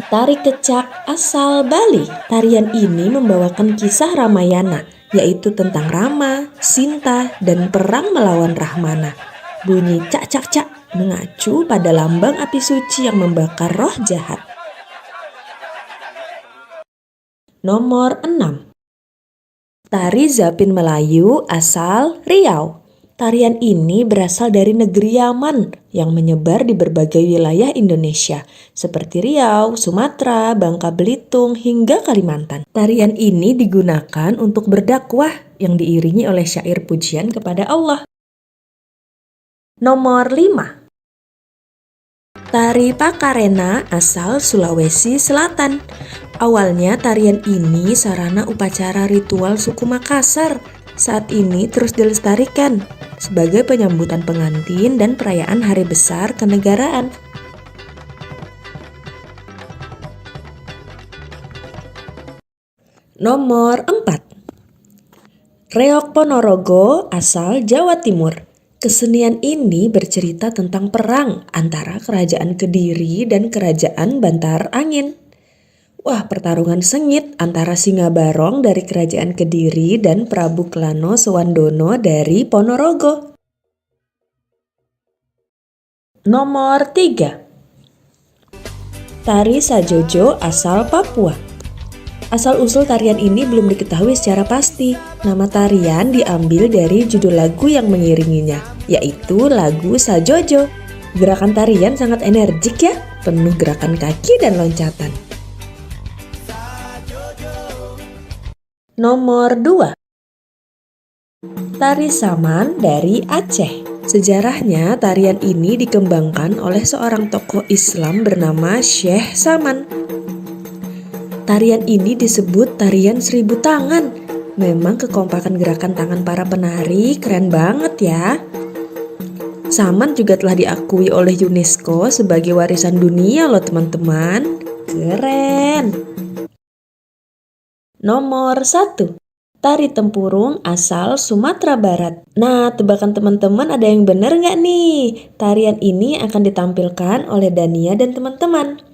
Tari kecak asal Bali. Tarian ini membawakan kisah Ramayana, yaitu tentang Rama, Sinta, dan perang melawan Rahmana. Bunyi cak cak cak mengacu pada lambang api suci yang membakar roh jahat. Nomor 6. Tari Zapin Melayu asal Riau. Tarian ini berasal dari negeri Yaman yang menyebar di berbagai wilayah Indonesia seperti Riau, Sumatera, Bangka Belitung, hingga Kalimantan. Tarian ini digunakan untuk berdakwah yang diiringi oleh syair pujian kepada Allah. Nomor 5. Tari Pakarena asal Sulawesi Selatan. Awalnya tarian ini sarana upacara ritual suku Makassar. Saat ini terus dilestarikan sebagai penyambutan pengantin dan perayaan hari besar kenegaraan. Nomor 4. Reok Ponorogo asal Jawa Timur. Kesenian ini bercerita tentang perang antara Kerajaan Kediri dan Kerajaan Bantar Angin. Wah, pertarungan sengit antara Singa Barong dari Kerajaan Kediri dan Prabu Klano Sewandono dari Ponorogo. Nomor 3. Tari Sajojo asal Papua. Asal-usul tarian ini belum diketahui secara pasti. Nama tarian diambil dari judul lagu yang mengiringinya, yaitu lagu Sajojo. Gerakan tarian sangat energik ya, penuh gerakan kaki dan loncatan. Nomor 2. Tari Saman dari Aceh. Sejarahnya tarian ini dikembangkan oleh seorang tokoh Islam bernama Syekh Saman. Tarian ini disebut tarian 1000 tangan. Memang kekompakan gerakan tangan para penari keren banget ya. Saman juga telah diakui oleh UNESCO sebagai warisan dunia loh teman-teman. Keren. Nomor 1. Tari Tempurung asal Sumatera Barat. Nah, tebakan teman-teman ada yang benar nggak nih? Tarian ini akan ditampilkan oleh Dania dan teman-teman.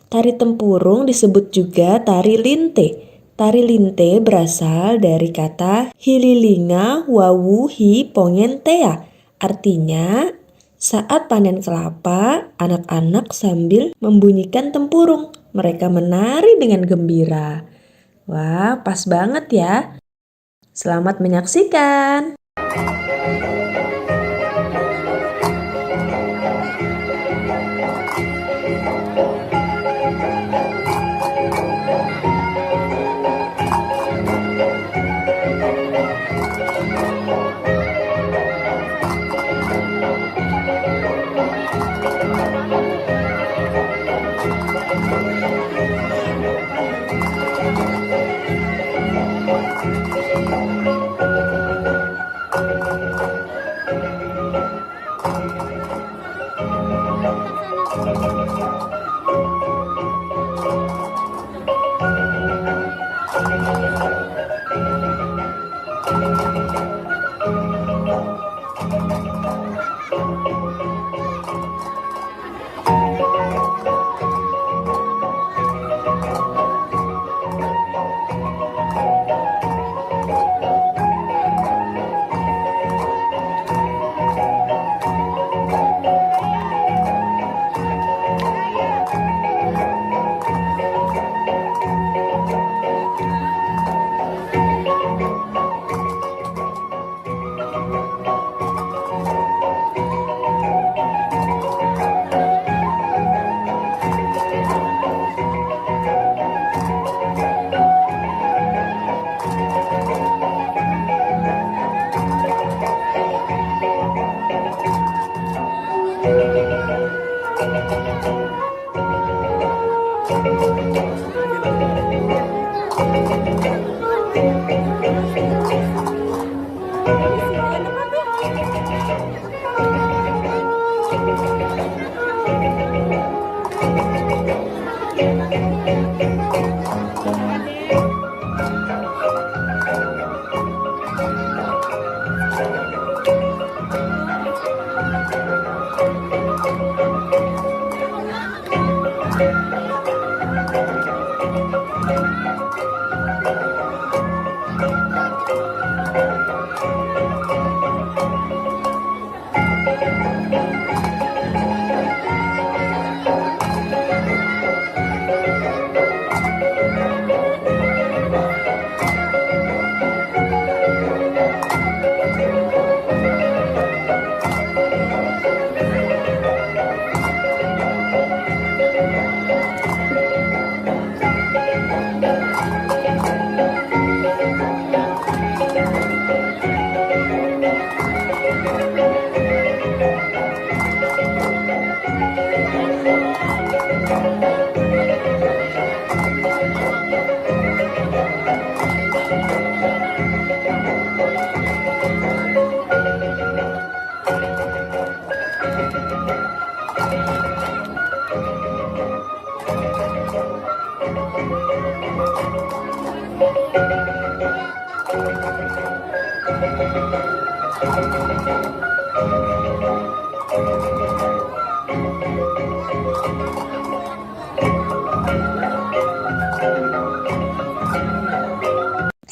Tari Tempurung disebut juga tari linte. Tari linte berasal dari kata hililinga wawu hi pongentea. Artinya, saat panen kelapa, anak-anak sambil membunyikan tempurung. Mereka menari dengan gembira. Wah, pas banget ya. Selamat menyaksikan.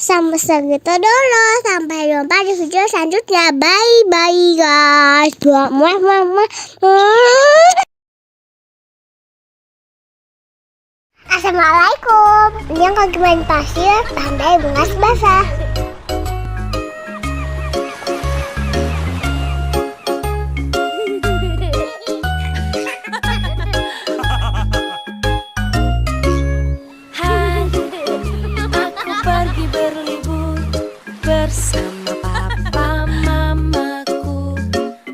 Sampai segitu dulu. Sampai jumpa di video selanjutnya. Bye bye guys. Assalamualaikum. Ini yang kaki main pasir, pandai bungas basah. Hai, aku pergi berlibur bersama papa mamaku.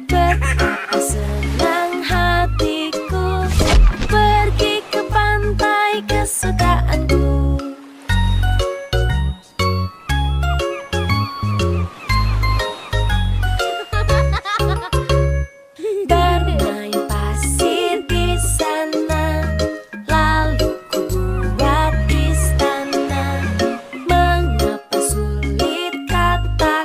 Betapa senang hatiku pergi ke pantai kesukaanku. Bermain pasir di sana, lalu ku buat istana. Mengapa sulit kata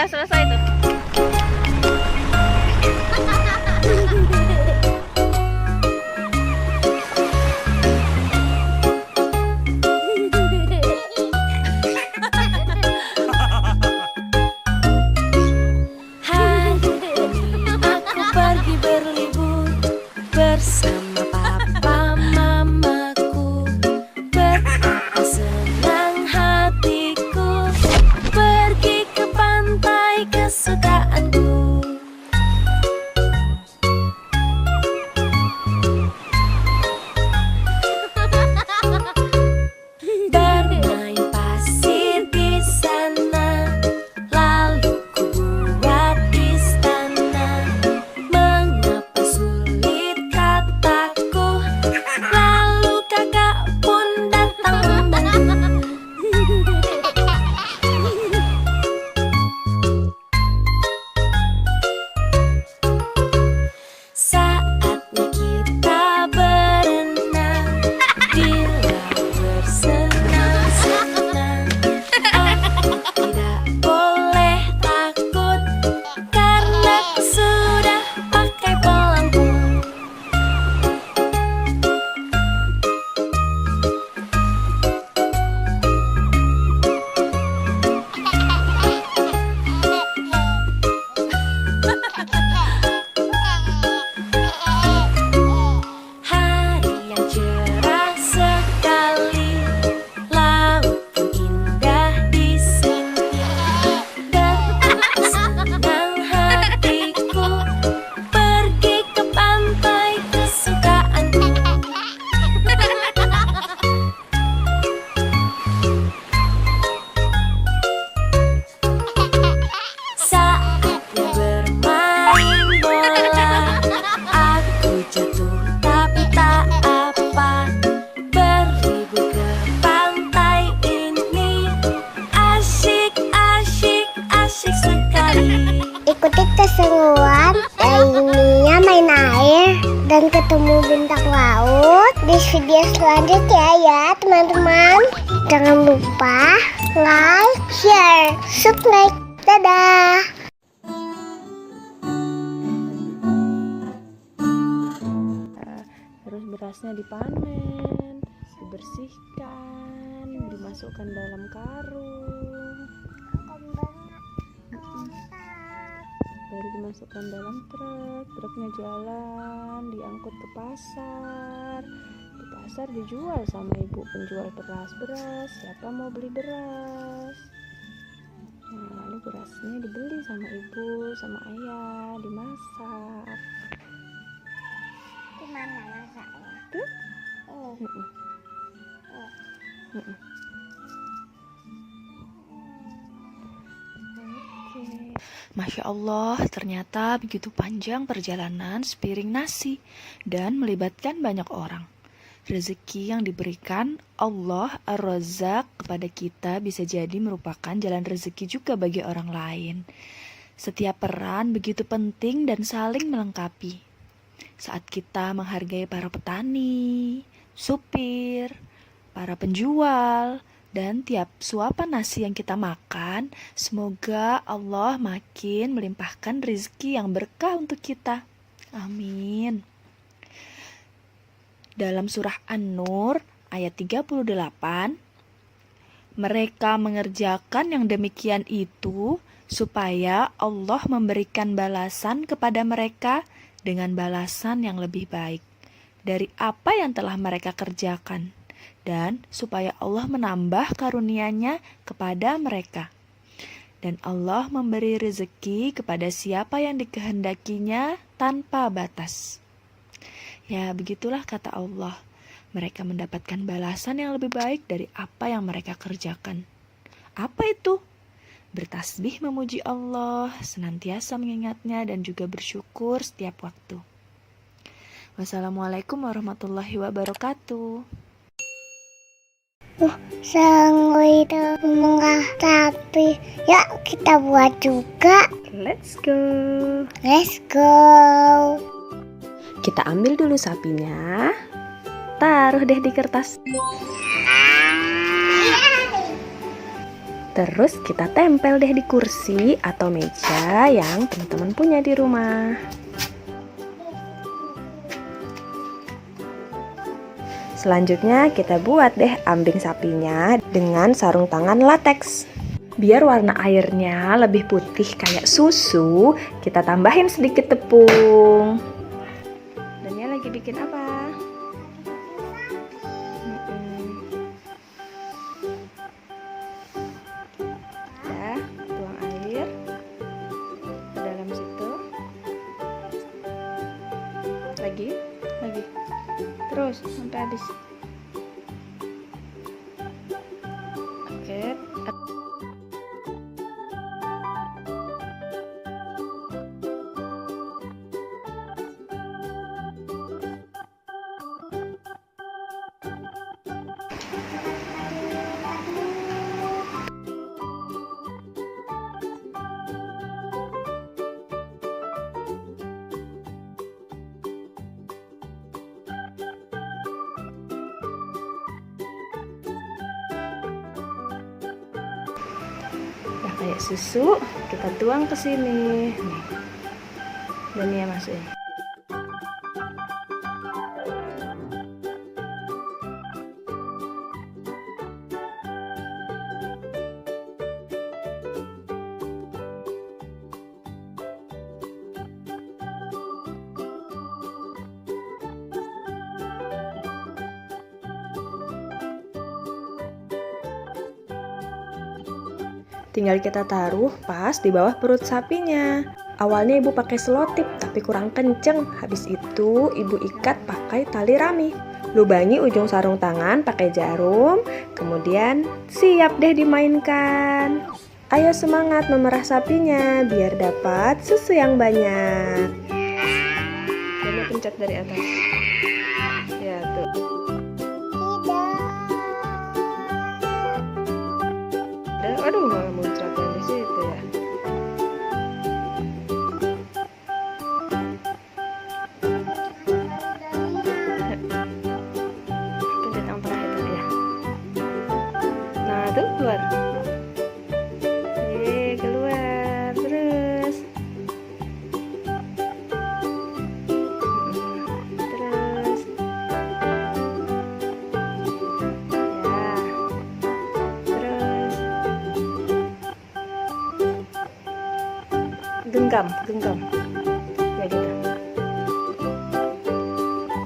udah selesai tuh. Hari ini aku pergi berlibur bersama papa mamaku. Betapa senang hatiku pergi ke pantai kesukaanku. Bermain pasir di sana, lalu ku buat istana. Mengapa sulit kataku, lalu kakak pun datang membantu. Saatnya kita berenang di laut bersenang-senang. Aku tidak boleh takut karena aku sudah pakai pelangkung. Hari yang cerah sekali, laut pun indah di sini. Betapa senang hatiku pergi ke pantai kesukaanku. Saatnya bermain bola, aku jatuh tapi tak apa. Berlibur ke pantai ini asyik, asyik, asyik sekali. Ikuti keseruan lainnya main air dan ketemu bintang laut di video selanjutnya ya teman-teman. Jangan lupa like, share, subscribe. Dadah. Terus berasnya dipanen, dibersihkan, dimasukkan dalam karung, baru dimasukkan dalam truk. Truknya jalan, diangkut ke pasar. Di pasar dijual sama ibu penjual beras. Siapa mau beli beras? Nah, lalu berasnya dibeli sama ibu, sama ayah, dimasak. Di mana masaknya? Tuh. Masya Allah, ternyata begitu panjang perjalanan sepiring nasi dan melibatkan banyak orang. Rezeki yang diberikan Allah Ar-Razzaq kepada kita bisa jadi merupakan jalan rezeki juga bagi orang lain. Setiap peran begitu penting dan saling melengkapi. Saat kita menghargai para petani, supir, para penjual, dan tiap suapan nasi yang kita makan, semoga Allah makin melimpahkan rezeki yang berkah untuk kita. Amin. Dalam surah An-Nur ayat 38, mereka mengerjakan yang demikian itu supaya Allah memberikan balasan kepada mereka dengan balasan yang lebih baik dari apa yang telah mereka kerjakan, dan supaya Allah menambah karunia-Nya kepada mereka. Dan Allah memberi rezeki kepada siapa yang dikehendakinya tanpa batas. Ya, begitulah kata Allah. Mereka mendapatkan balasan yang lebih baik dari apa yang mereka kerjakan. Apa itu? Bertasbih memuji Allah, senantiasa mengingatnya dan juga bersyukur setiap waktu. Wassalamualaikum warahmatullahi wabarakatuh. Sanggup itu menghadapi. Yuk kita buat juga. Let's go. Let's go. Kita ambil dulu sapinya, taruh deh di kertas. Terus kita tempel deh di kursi atau meja yang teman-teman punya di rumah. Selanjutnya kita buat deh ambing sapinya dengan sarung tangan lateks. Biar warna airnya lebih putih kayak susu, kita tambahin sedikit tepung. Dan dia lagi bikin apa? Ya, tuang air ke dalam situ. Lagi. Terus sampai habis. Oke. Nah, kayak susu, kita tuang ke sini. Nih. Dan dia masukin. Tinggal kita taruh pas di bawah perut sapinya. Awalnya ibu pakai selotip tapi kurang kenceng. Habis itu ibu ikat pakai tali rami. Lubangi ujung sarung tangan pakai jarum. Kemudian siap deh dimainkan. Ayo semangat memerah sapinya biar dapat susu yang banyak. Dan pencet dari atas. Ya tuh. Aduh, malah muncrat di situ ya. Pencet yang tengah itu ya. Nah, tuh keluar. Keluar terus. Terus. Ya. Genggam ya gitu.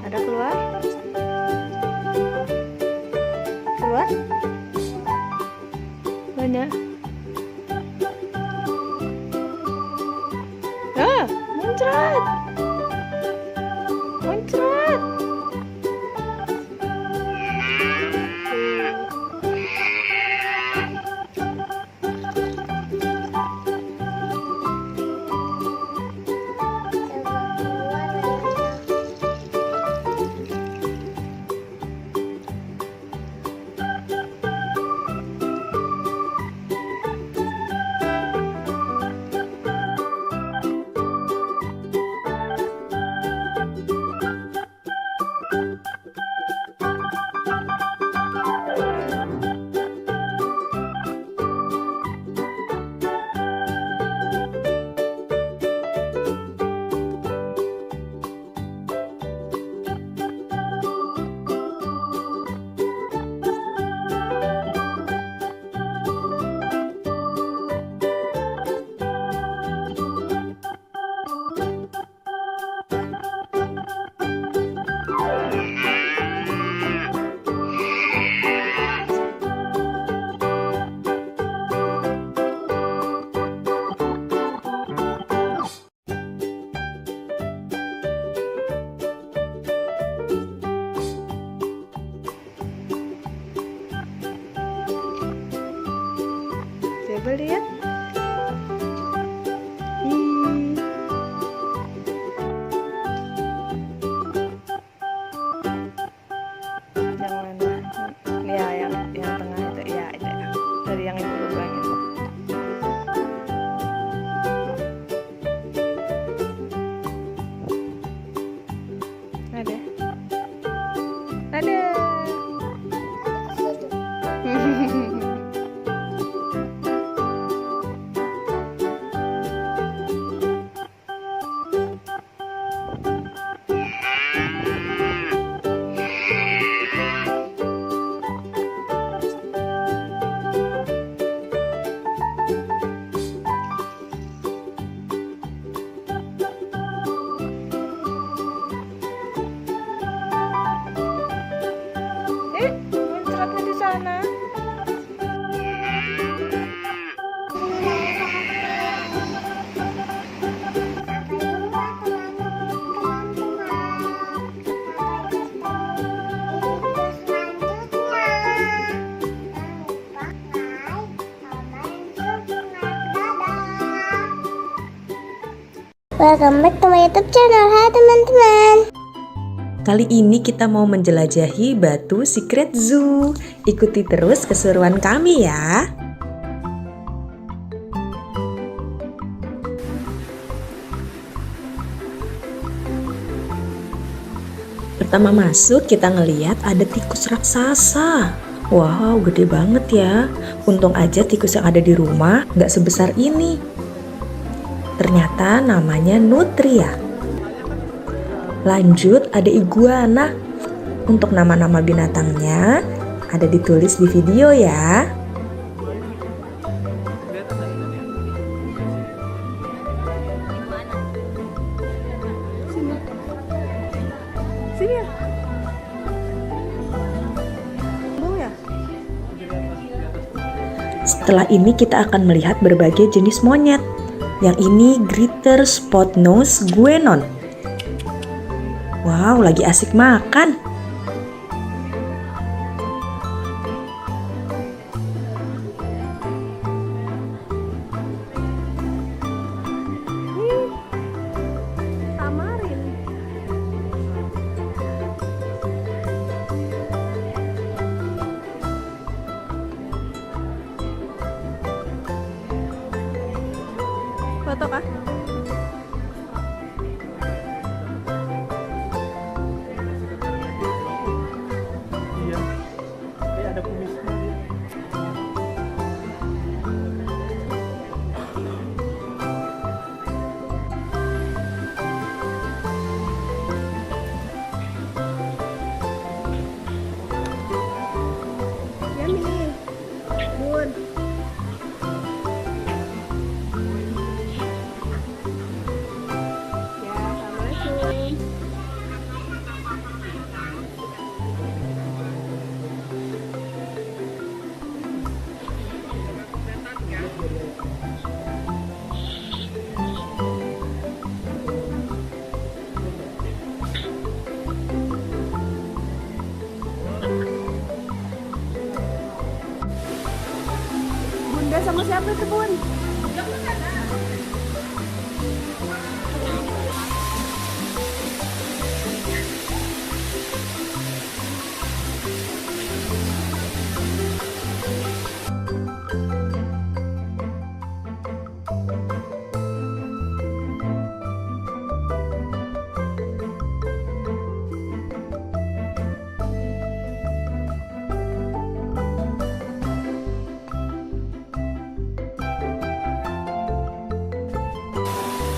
Ada keluar banyak. Muncrat Coba lihat. Yang mana? Ya, yang tengah itu. Ya, ada. Dari yang ibu lubang itu. Ada. Welcome back to my YouTube channel. Hai teman-teman. Kali ini kita mau menjelajahi Batu Secret Zoo. Ikuti terus keseruan kami ya. Pertama masuk kita ngeliat ada tikus raksasa. Wow, gede banget ya. Untung aja tikus yang ada di rumah nggak sebesar ini. Ternyata namanya nutria. Lanjut ada iguana. Untuk nama-nama binatangnya ada ditulis di video ya. Sini ya. Mau ya? Setelah ini kita akan melihat berbagai jenis monyet. Yang ini Greater Spot Nose Guenon. Wow, lagi asik makan. Tamarin. Foto kah? Iya. Kayak ada kumisnya. Yummy. Bun. Ya, assalamualaikum. Bunda sama siapa itu, Bun?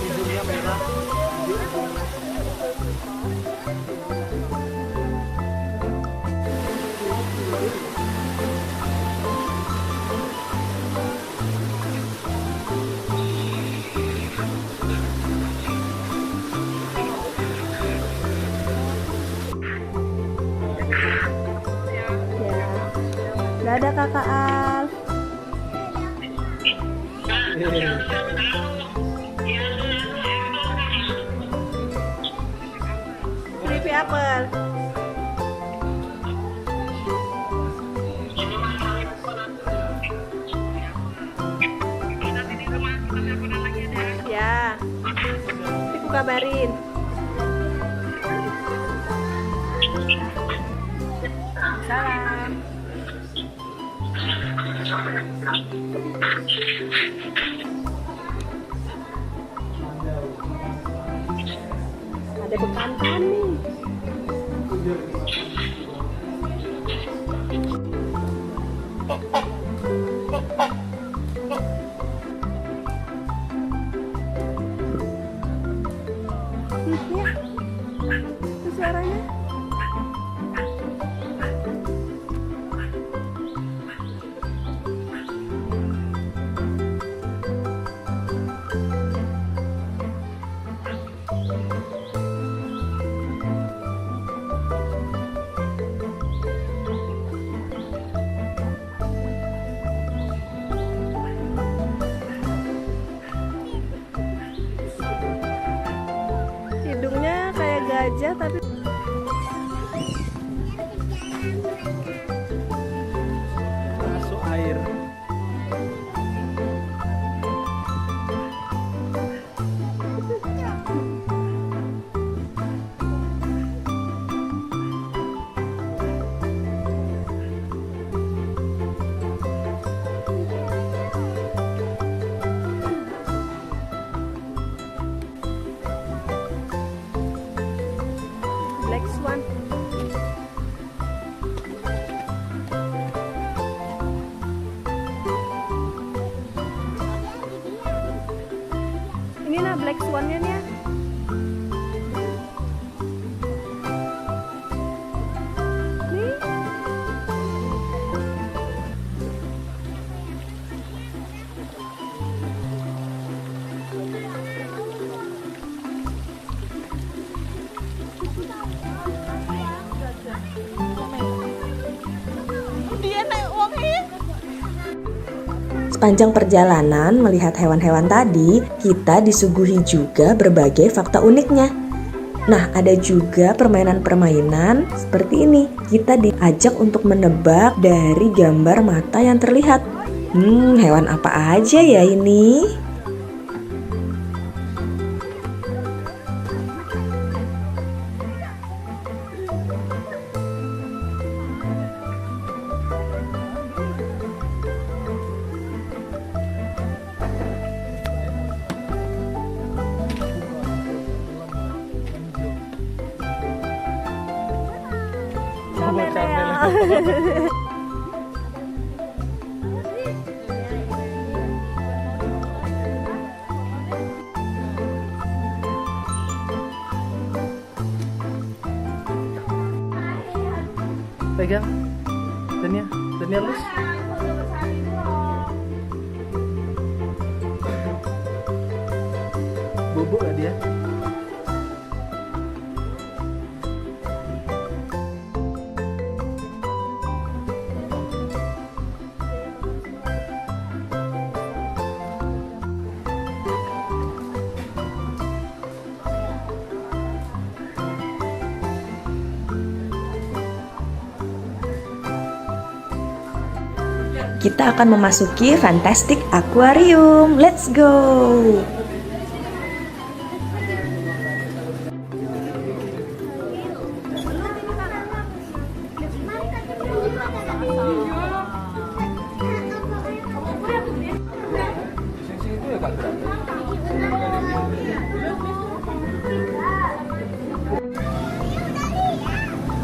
Hidungnya merah. Ya. Dadah Kakak Al. Creepy apple. Ya. Nanti aku kabarin. Salam. Ada bekantan nih. Ya, itu suaranya. Hidungnya kayak gajah tapi Masuk air. Swan. Ini nah Black Swan-nya nih ya. Nih. Sepanjang perjalanan melihat hewan-hewan tadi, kita disuguhi juga berbagai fakta uniknya. Nah, ada juga permainan-permainan seperti ini. Kita diajak untuk menebak dari gambar mata yang terlihat. Hewan apa aja ya ini? Pegang. Dania halus. Bobo gak dia? Kita akan memasuki Fantastic Aquarium. Let's go!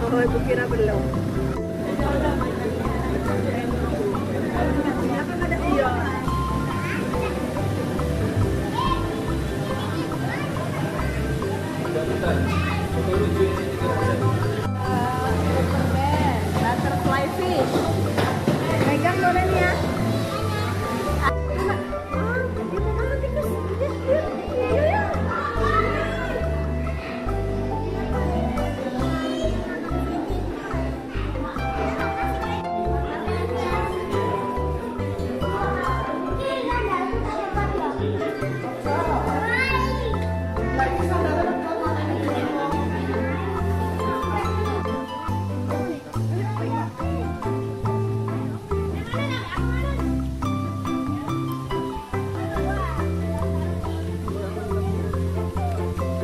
Oh, ibu kira belum. Butterfly fish. Pegang boleh nih ya.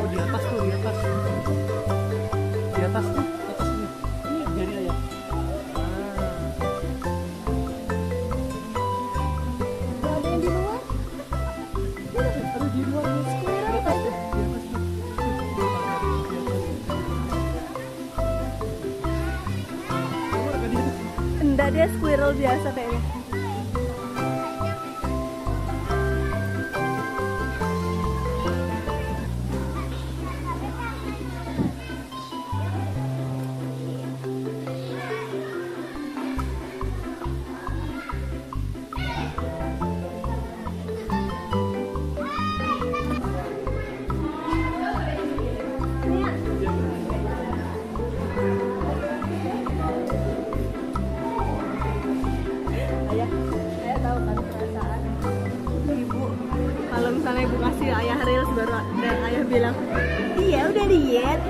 Oh, di atas tuh, di atas. Di atas nih, atas nih. Ini jari ayam. Ada yang di luar? Ada di luar nih. Di atas deh, di atas tuh. Enggak, dia squirrel biasa kayaknya. Ayah tahu kan perasaan ibu kalau misalnya ibu kasih ayah reels baru dan ayah bilang iya udah diet.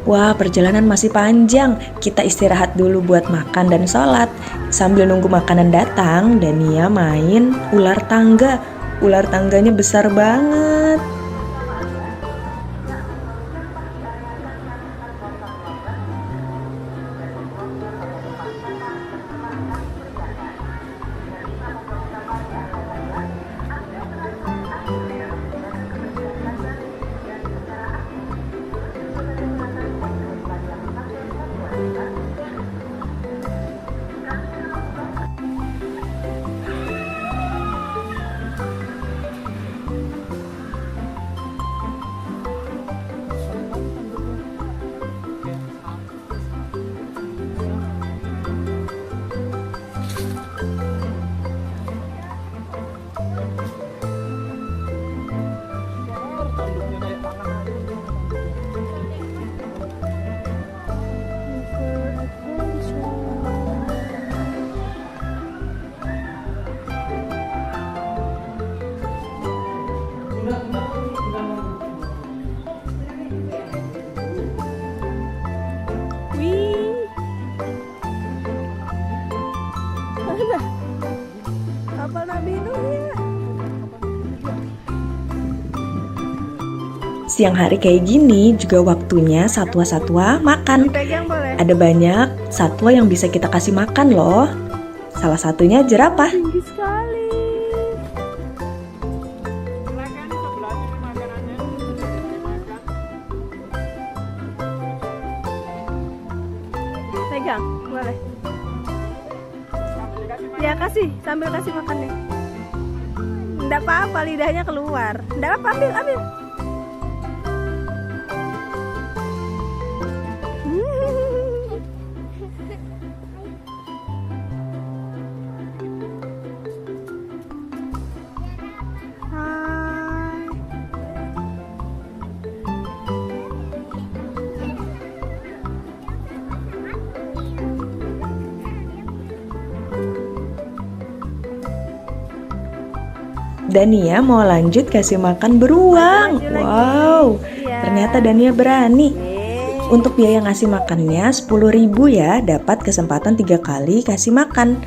Wah, perjalanan masih panjang. Kita istirahat dulu buat makan dan sholat. Sambil nunggu makanan datang, Dania main ular tangga. Ular tangganya besar banget. Kapal Nabi Nuh ya. Siang hari kayak gini juga waktunya satwa-satwa makan. Dipegang boleh? Ada banyak satwa yang bisa kita kasih makan loh. Salah satunya jerapah. Tinggi sekali. Pegang, boleh. Ya kasih, sambil kasih makan deh. Nggak apa-apa, lidahnya keluar. Nggak apa, ambil. Hai. Dania mau lanjut kasih makan beruang. Maju lagi. Wow, Iya. ternyata Dania berani. Yeay. Untuk biaya ngasih makannya 10.000 ya, dapat kesempatan 3 kali kasih makan.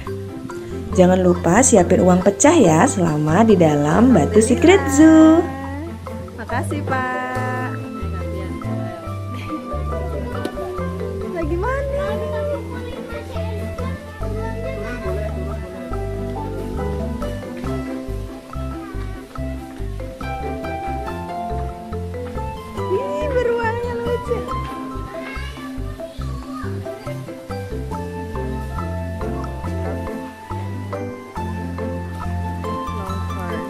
Jangan lupa siapin uang pecah ya selama di dalam Batu Secret Zoo. Makasih Pak. Lagi mana? Ih, beruangnya lucu. Longhorn.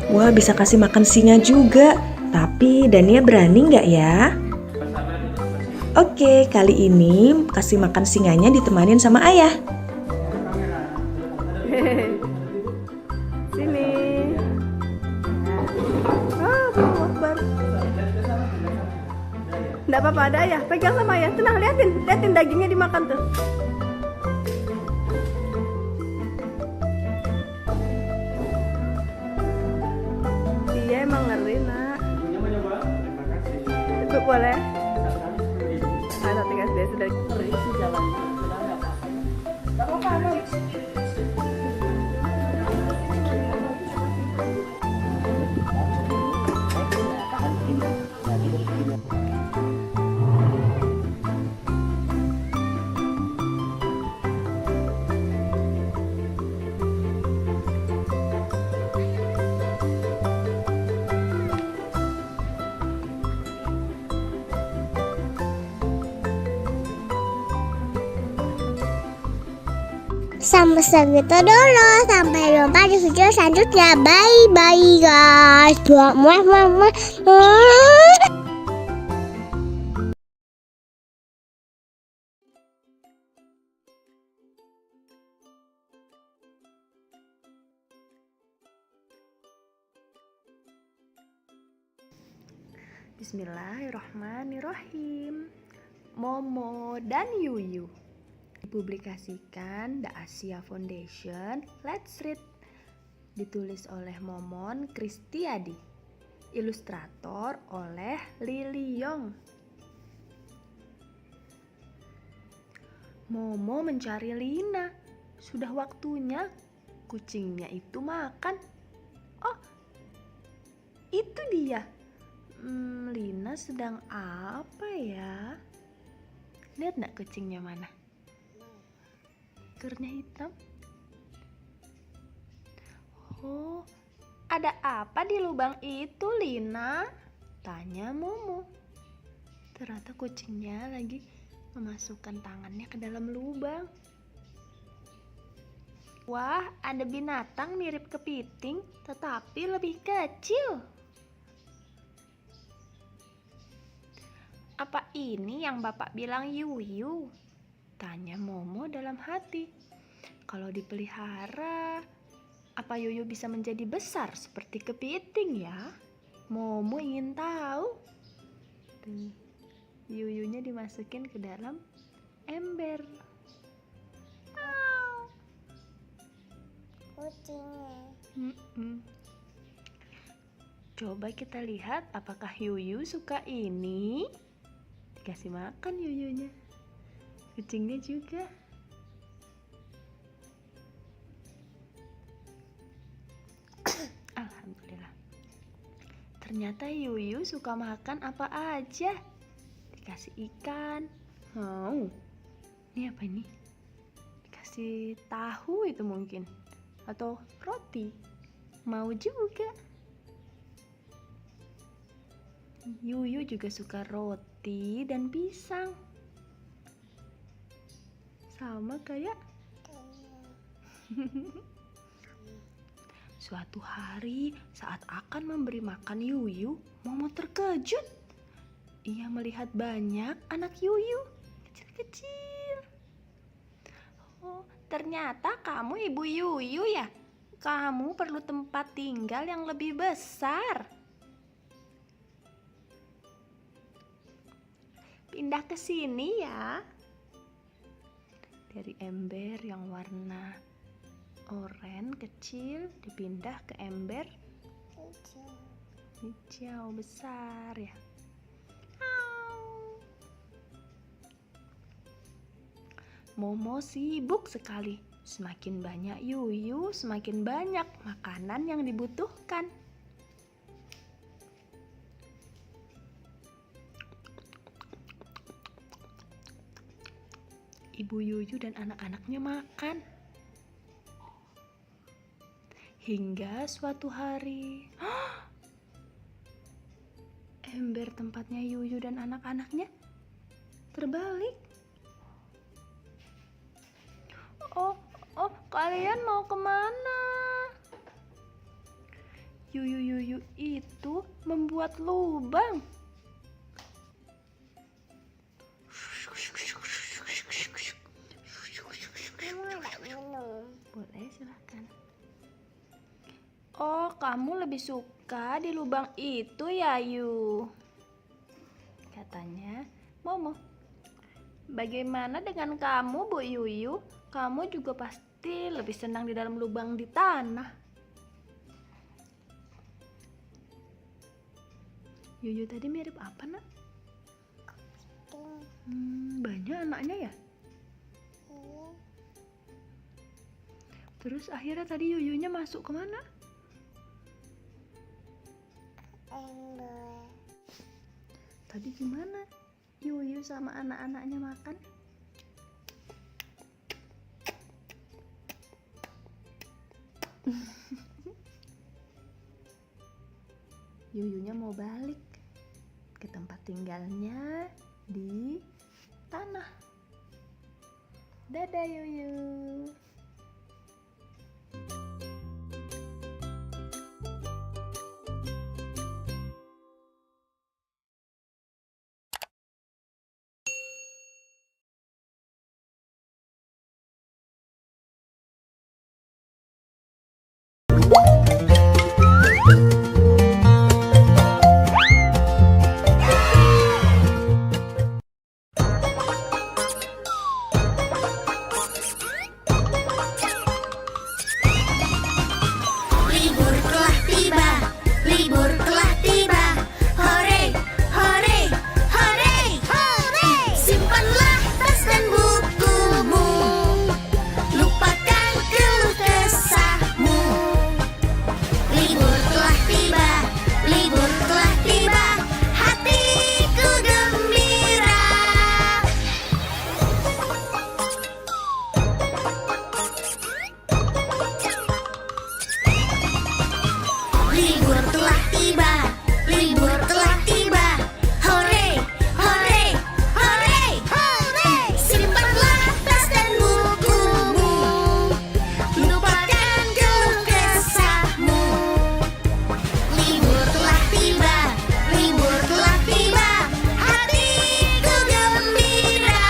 Wah, bisa kasih makan singa juga. Tapi Dania berani nggak ya? Oke, kali ini kasih makan singanya ditemanin sama ayah. Sini. Allahu Akbar. Nggak apa-apa, ada ayah. Pegang sama ayah. Tenang, liatin dagingnya dimakan tuh. Iya emang ngeri nak. Itu boleh. Ada tinggal dia sudah berisi jalannya. Gak apa-apa. Sampai segitu dulu. Sampai jumpa di video selanjutnya. Bye bye guys. Muah, muah, muah. Bismillahirrahmanirrahim. Momo dan Yuyu dipublikasikan The Asia Foundation. Let's read. Ditulis oleh Momon Kristiadi. Ilustrator oleh Lily Yong. Momo mencari Lina. Sudah waktunya kucingnya itu makan. Oh, itu dia. Lina sedang apa ya? Lihat nggak kucingnya mana? Ekornya hitam. Oh, ada apa di lubang itu, Lina? Tanya Momo. Ternyata kucingnya lagi memasukkan tangannya ke dalam lubang. Wah, ada binatang mirip kepiting, tetapi lebih kecil. Apa ini yang Bapak bilang Yuyu? Tanya Momo dalam hati. Kalau dipelihara, apa Yuyu bisa menjadi besar seperti kepiting ya? Momo ingin tahu. Tuh, Yuyunya dimasukin ke dalam ember. Kucingnya. Coba kita lihat apakah Yuyu suka ini. Dikasih makan Yuyunya. Kucingnya juga. Alhamdulillah. Ternyata Yuyu suka makan apa aja. Dikasih ikan. Mau. Ini apa ini? Dikasih tahu itu mungkin. Atau roti. Mau juga. Yuyu juga suka roti dan pisang. Sama kayak suatu hari saat akan memberi makan Yuyu, Momo terkejut. Ia melihat banyak anak Yuyu kecil-kecil. Oh, ternyata kamu ibu Yuyu ya? Kamu perlu tempat tinggal yang lebih besar. Pindah ke sini ya. Dari ember yang warna oranye kecil dipindah ke ember hijau besar ya. Momo sibuk sekali. Semakin banyak Yuyu, semakin banyak makanan yang dibutuhkan. Ibu Yuyu dan anak-anaknya makan. Hingga suatu hari, ember tempatnya Yuyu dan anak-anaknya terbalik. Oh, kalian mau kemana? Yuyu itu membuat lubang. Boleh, silahkan. Oh, kamu lebih suka di lubang itu ya, Yu? Katanya Momo. Bagaimana dengan kamu, Bu Yuyu? Kamu juga pasti lebih senang di dalam lubang di tanah. Yuyu tadi mirip apa, Nak? Banyak anaknya ya? Terus akhirnya tadi Yuyunya masuk kemana? Ember. Tadi gimana Yuyu sama anak-anaknya makan? Yuyunya mau balik ke tempat tinggalnya di tanah. Dadah Yuyu. telah tiba, libur telah tiba. Hore, hore, hore, hore. Simpanlah tas dan bukumu, lupakan keluh kesahmu. Libur telah tiba, libur telah tiba. Hatiku gembira.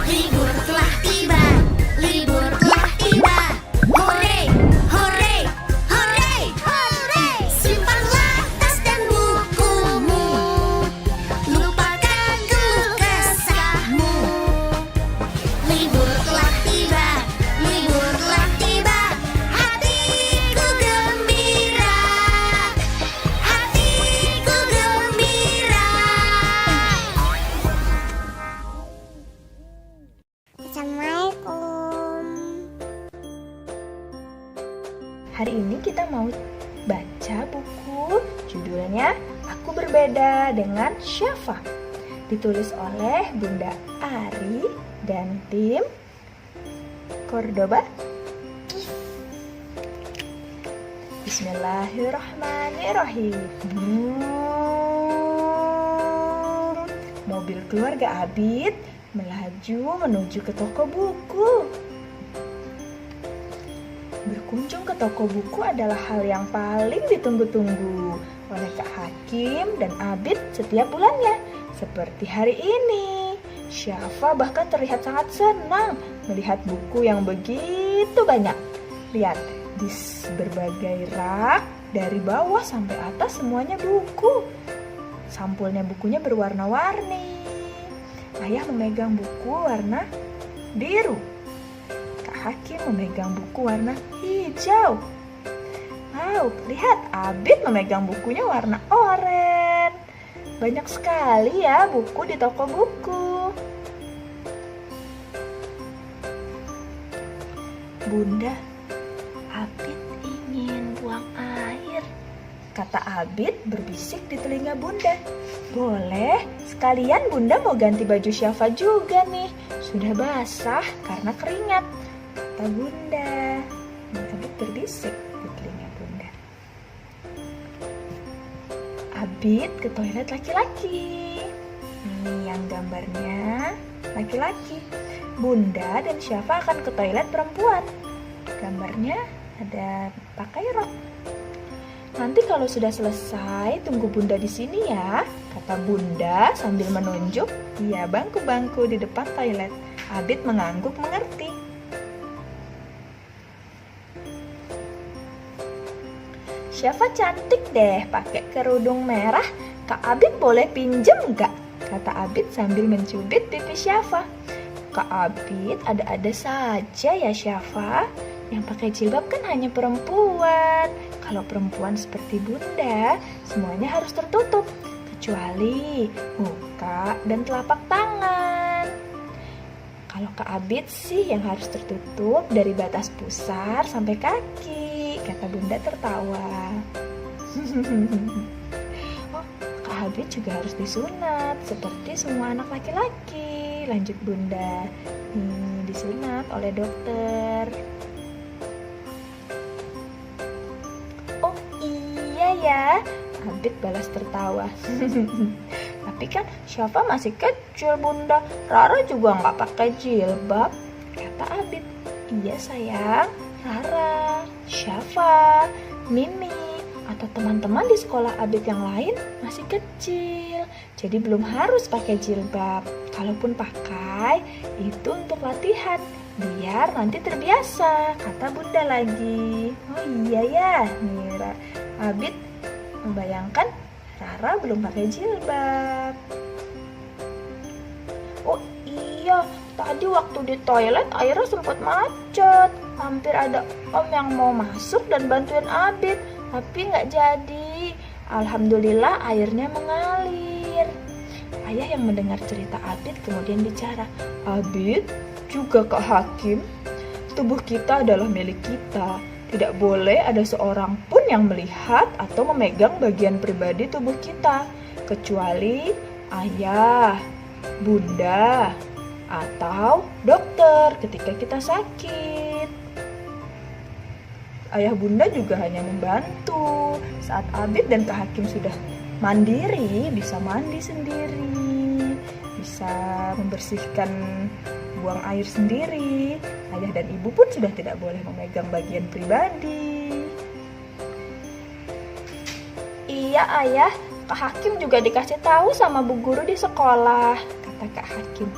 Libur telah tiba, libur telah tiba. Hore, hore, hore, hore. Simpanlah tas dan bukumu, lupakan keluh kesahmu. Libur telah tiba, libur telah tiba. Hatiku gembira, hatiku gembira. Assalamualaikum. Hari ini kita mau baca buku judulnya Aku Berbeda dengan Syafa. Ditulis oleh Bunda Ari dan tim Cordoba. Bismillahirrahmanirrahim. Mobil keluarga Abid melaju menuju ke toko buku. Berkunjung ke toko buku adalah hal yang paling ditunggu-tunggu oleh Kak Hakim dan Abid setiap bulannya. Seperti hari ini, Syafa bahkan terlihat sangat senang melihat buku yang begitu banyak. Lihat, di berbagai rak, dari bawah sampai atas semuanya buku. Sampulnya bukunya berwarna-warni. Ayah memegang buku warna biru. Hakim memegang buku warna hijau. Wow, lihat Abid memegang bukunya warna oranye. Banyak sekali ya buku di toko buku. Bunda, Abid ingin buang air, kata Abid berbisik di telinga Bunda. Boleh, sekalian Bunda mau ganti baju Syafa juga nih. Sudah basah karena keringat, kata Bunda. Abid berbisik di telinga Bunda. Abid ke toilet laki-laki. Ini yang gambarnya laki-laki. Bunda dan Syafa akan ke toilet perempuan. Gambarnya ada pakai rok. Nanti kalau sudah selesai, tunggu Bunda di sini ya, kata Bunda sambil menunjuk. Iya, bangku-bangku di depan toilet. Abid mengangguk mengerti. Syafa cantik deh pakai kerudung merah. Kak Abid boleh pinjem nggak? Kata Abid sambil mencubit pipi Syafa. Kak Abid ada-ada saja ya Syafa. Yang pakai jilbab kan hanya perempuan. Kalau perempuan seperti Bunda, semuanya harus tertutup, kecuali muka dan telapak tangan. Kalau Kak Abid sih yang harus tertutup dari batas pusar sampai kaki, kata Bunda tertawa. Oh, Kak Abid juga harus disunat seperti semua anak laki-laki, lanjut Bunda. Disunat oleh dokter. Oh iya ya, Abid balas tertawa. Tapi kan Syafa masih kecil Bunda, Rara juga nggak pakai jilbab, kata Abid. Iya sayang, Rara, Syafa, Mimi, atau teman-teman di sekolah Abid yang lain masih kecil, jadi belum harus pakai jilbab. Kalaupun pakai, itu untuk latihan, biar nanti terbiasa, kata Bunda lagi. Oh iya ya, Mira. Abid membayangkan Rara belum pakai jilbab. Oh iya, tadi waktu di toilet airnya sempat macet. Hampir ada om yang mau masuk dan bantuin Abid, tapi nggak jadi. Alhamdulillah airnya mengalir. Ayah yang mendengar cerita Abid kemudian bicara, Abid, juga Kak Hakim, tubuh kita adalah milik kita. Tidak boleh ada seorang pun yang melihat atau memegang bagian pribadi tubuh kita, kecuali ayah, bunda, atau dokter ketika kita sakit. Ayah bunda juga hanya membantu. Saat Abid dan Kak Hakim sudah mandiri, bisa mandi sendiri, bisa membersihkan buang air sendiri, ayah dan ibu pun sudah tidak boleh memegang bagian pribadi. Iya ayah, Kak Hakim juga dikasih tahu sama bu guru di sekolah, kata Kak Hakim.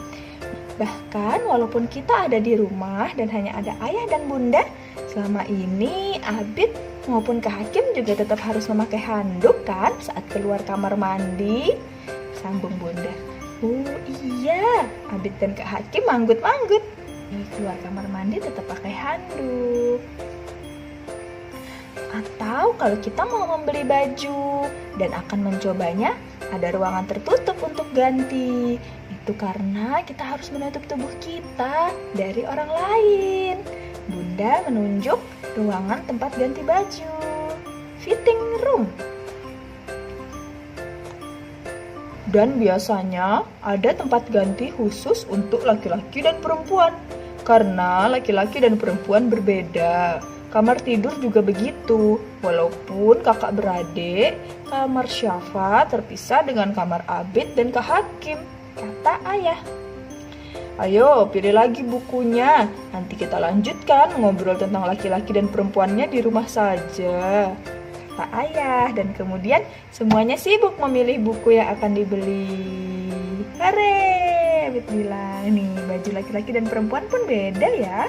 Bahkan walaupun kita ada di rumah dan hanya ada ayah dan bunda, selama ini Abid maupun Kak Hakim juga tetap harus memakai handuk kan saat keluar kamar mandi, sambung bunda. Oh iya, Abid dan Kak Hakim manggut-manggut. Keluar kamar mandi tetap pakai handuk. Atau kalau kita mau membeli baju dan akan mencobanya, ada ruangan tertutup untuk ganti. Itu karena kita harus menutup tubuh kita dari orang lain. Bunda menunjuk ruangan tempat ganti baju, fitting room. Dan biasanya ada tempat ganti khusus untuk laki-laki dan perempuan. Karena laki-laki dan perempuan berbeda. Kamar tidur juga begitu. Walaupun kakak beradik, kamar Syafa terpisah dengan kamar Abid dan Kak Hakim, kata ayah. Ayo pilih lagi bukunya. Nanti kita lanjutkan ngobrol tentang laki-laki dan perempuannya di rumah saja, kata ayah. Dan kemudian semuanya sibuk memilih buku yang akan dibeli. Hore, Abid bilang, nih baju laki-laki dan perempuan pun beda ya.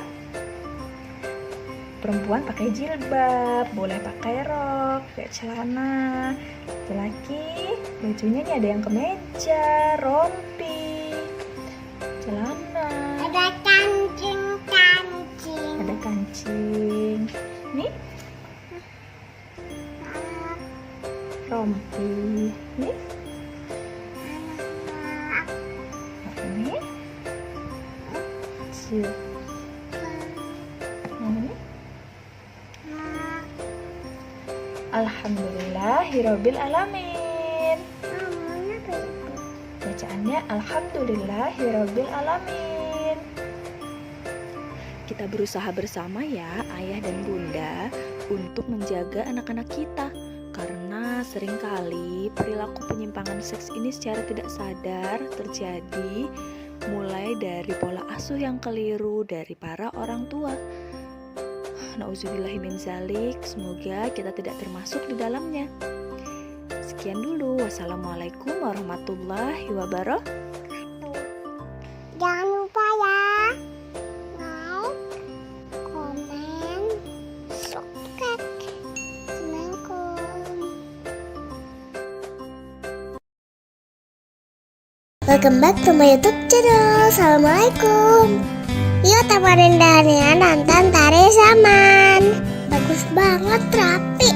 Perempuan pakai jilbab, boleh pakai rok, pakai celana. Laki-laki bajunya nih ada yang kemeja, rompi, celana. Ada kancing. Ada kancing. Nih rompi. Nih ini jilbab. Alhamdulillahirabbil alamin. Bacaannya alhamdulillahirabbil alamin. Kita berusaha bersama ya, ayah dan bunda, untuk menjaga anak-anak kita. Karena seringkali perilaku penyimpangan seks ini secara tidak sadar terjadi mulai dari pola asuh yang keliru dari para orang tua. Nauzubillahi min zalik, semoga kita tidak termasuk di dalamnya. Sekian dulu, wassalamualaikum warahmatullahi wabarakatuh. Jangan lupa ya, like, komen, subscribe. Assalamualaikum. Welcome back to my YouTube channel. Assalamualaikum. Yuk temenin Dania nonton Tari Zaman. Bagus banget, rapi.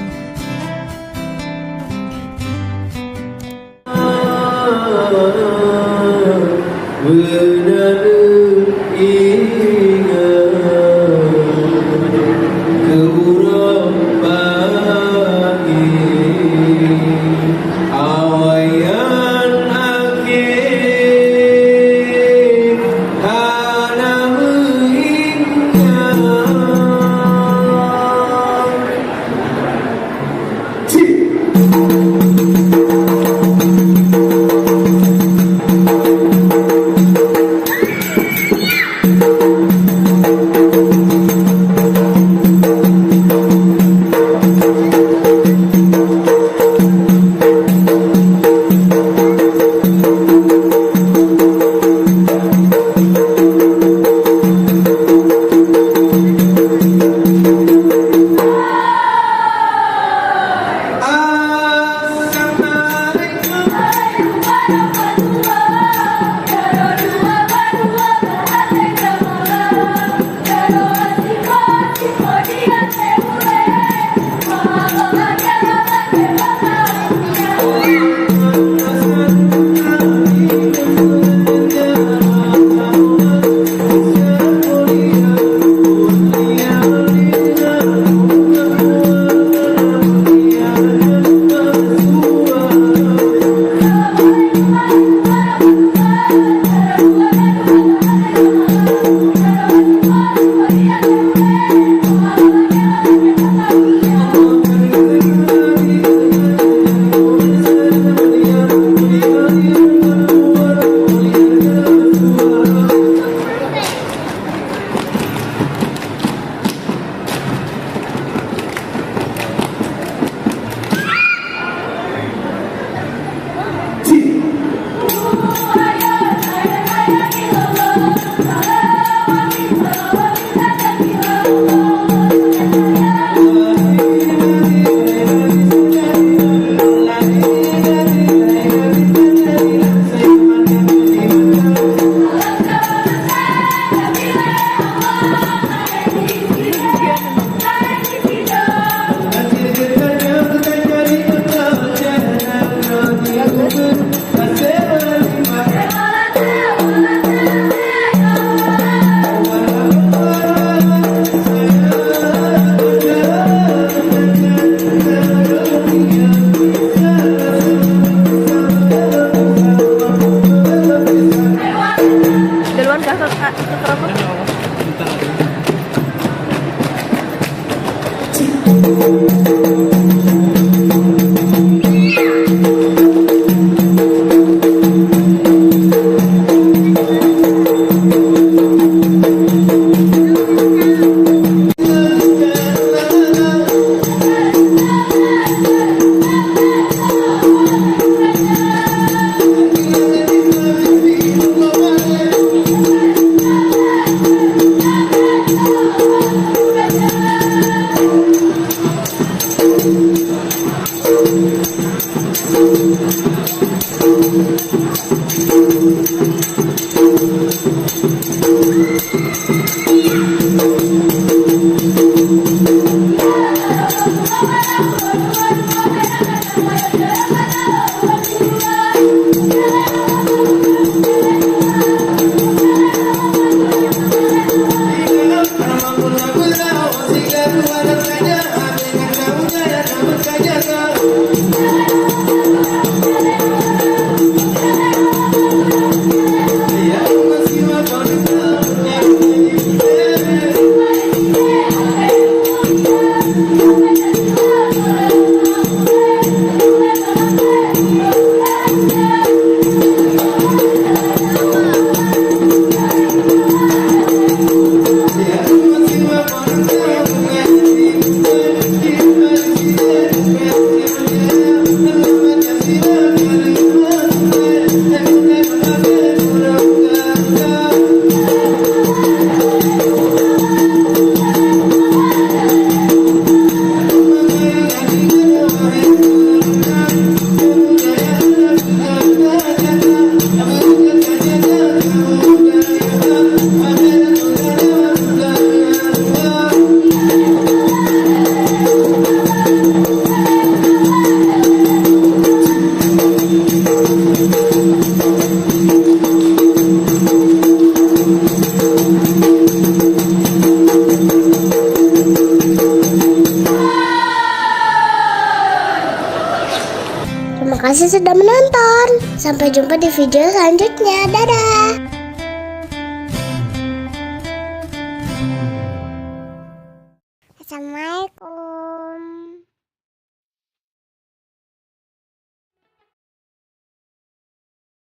Terima kasih sudah menonton. Sampai jumpa di video selanjutnya. Dadah.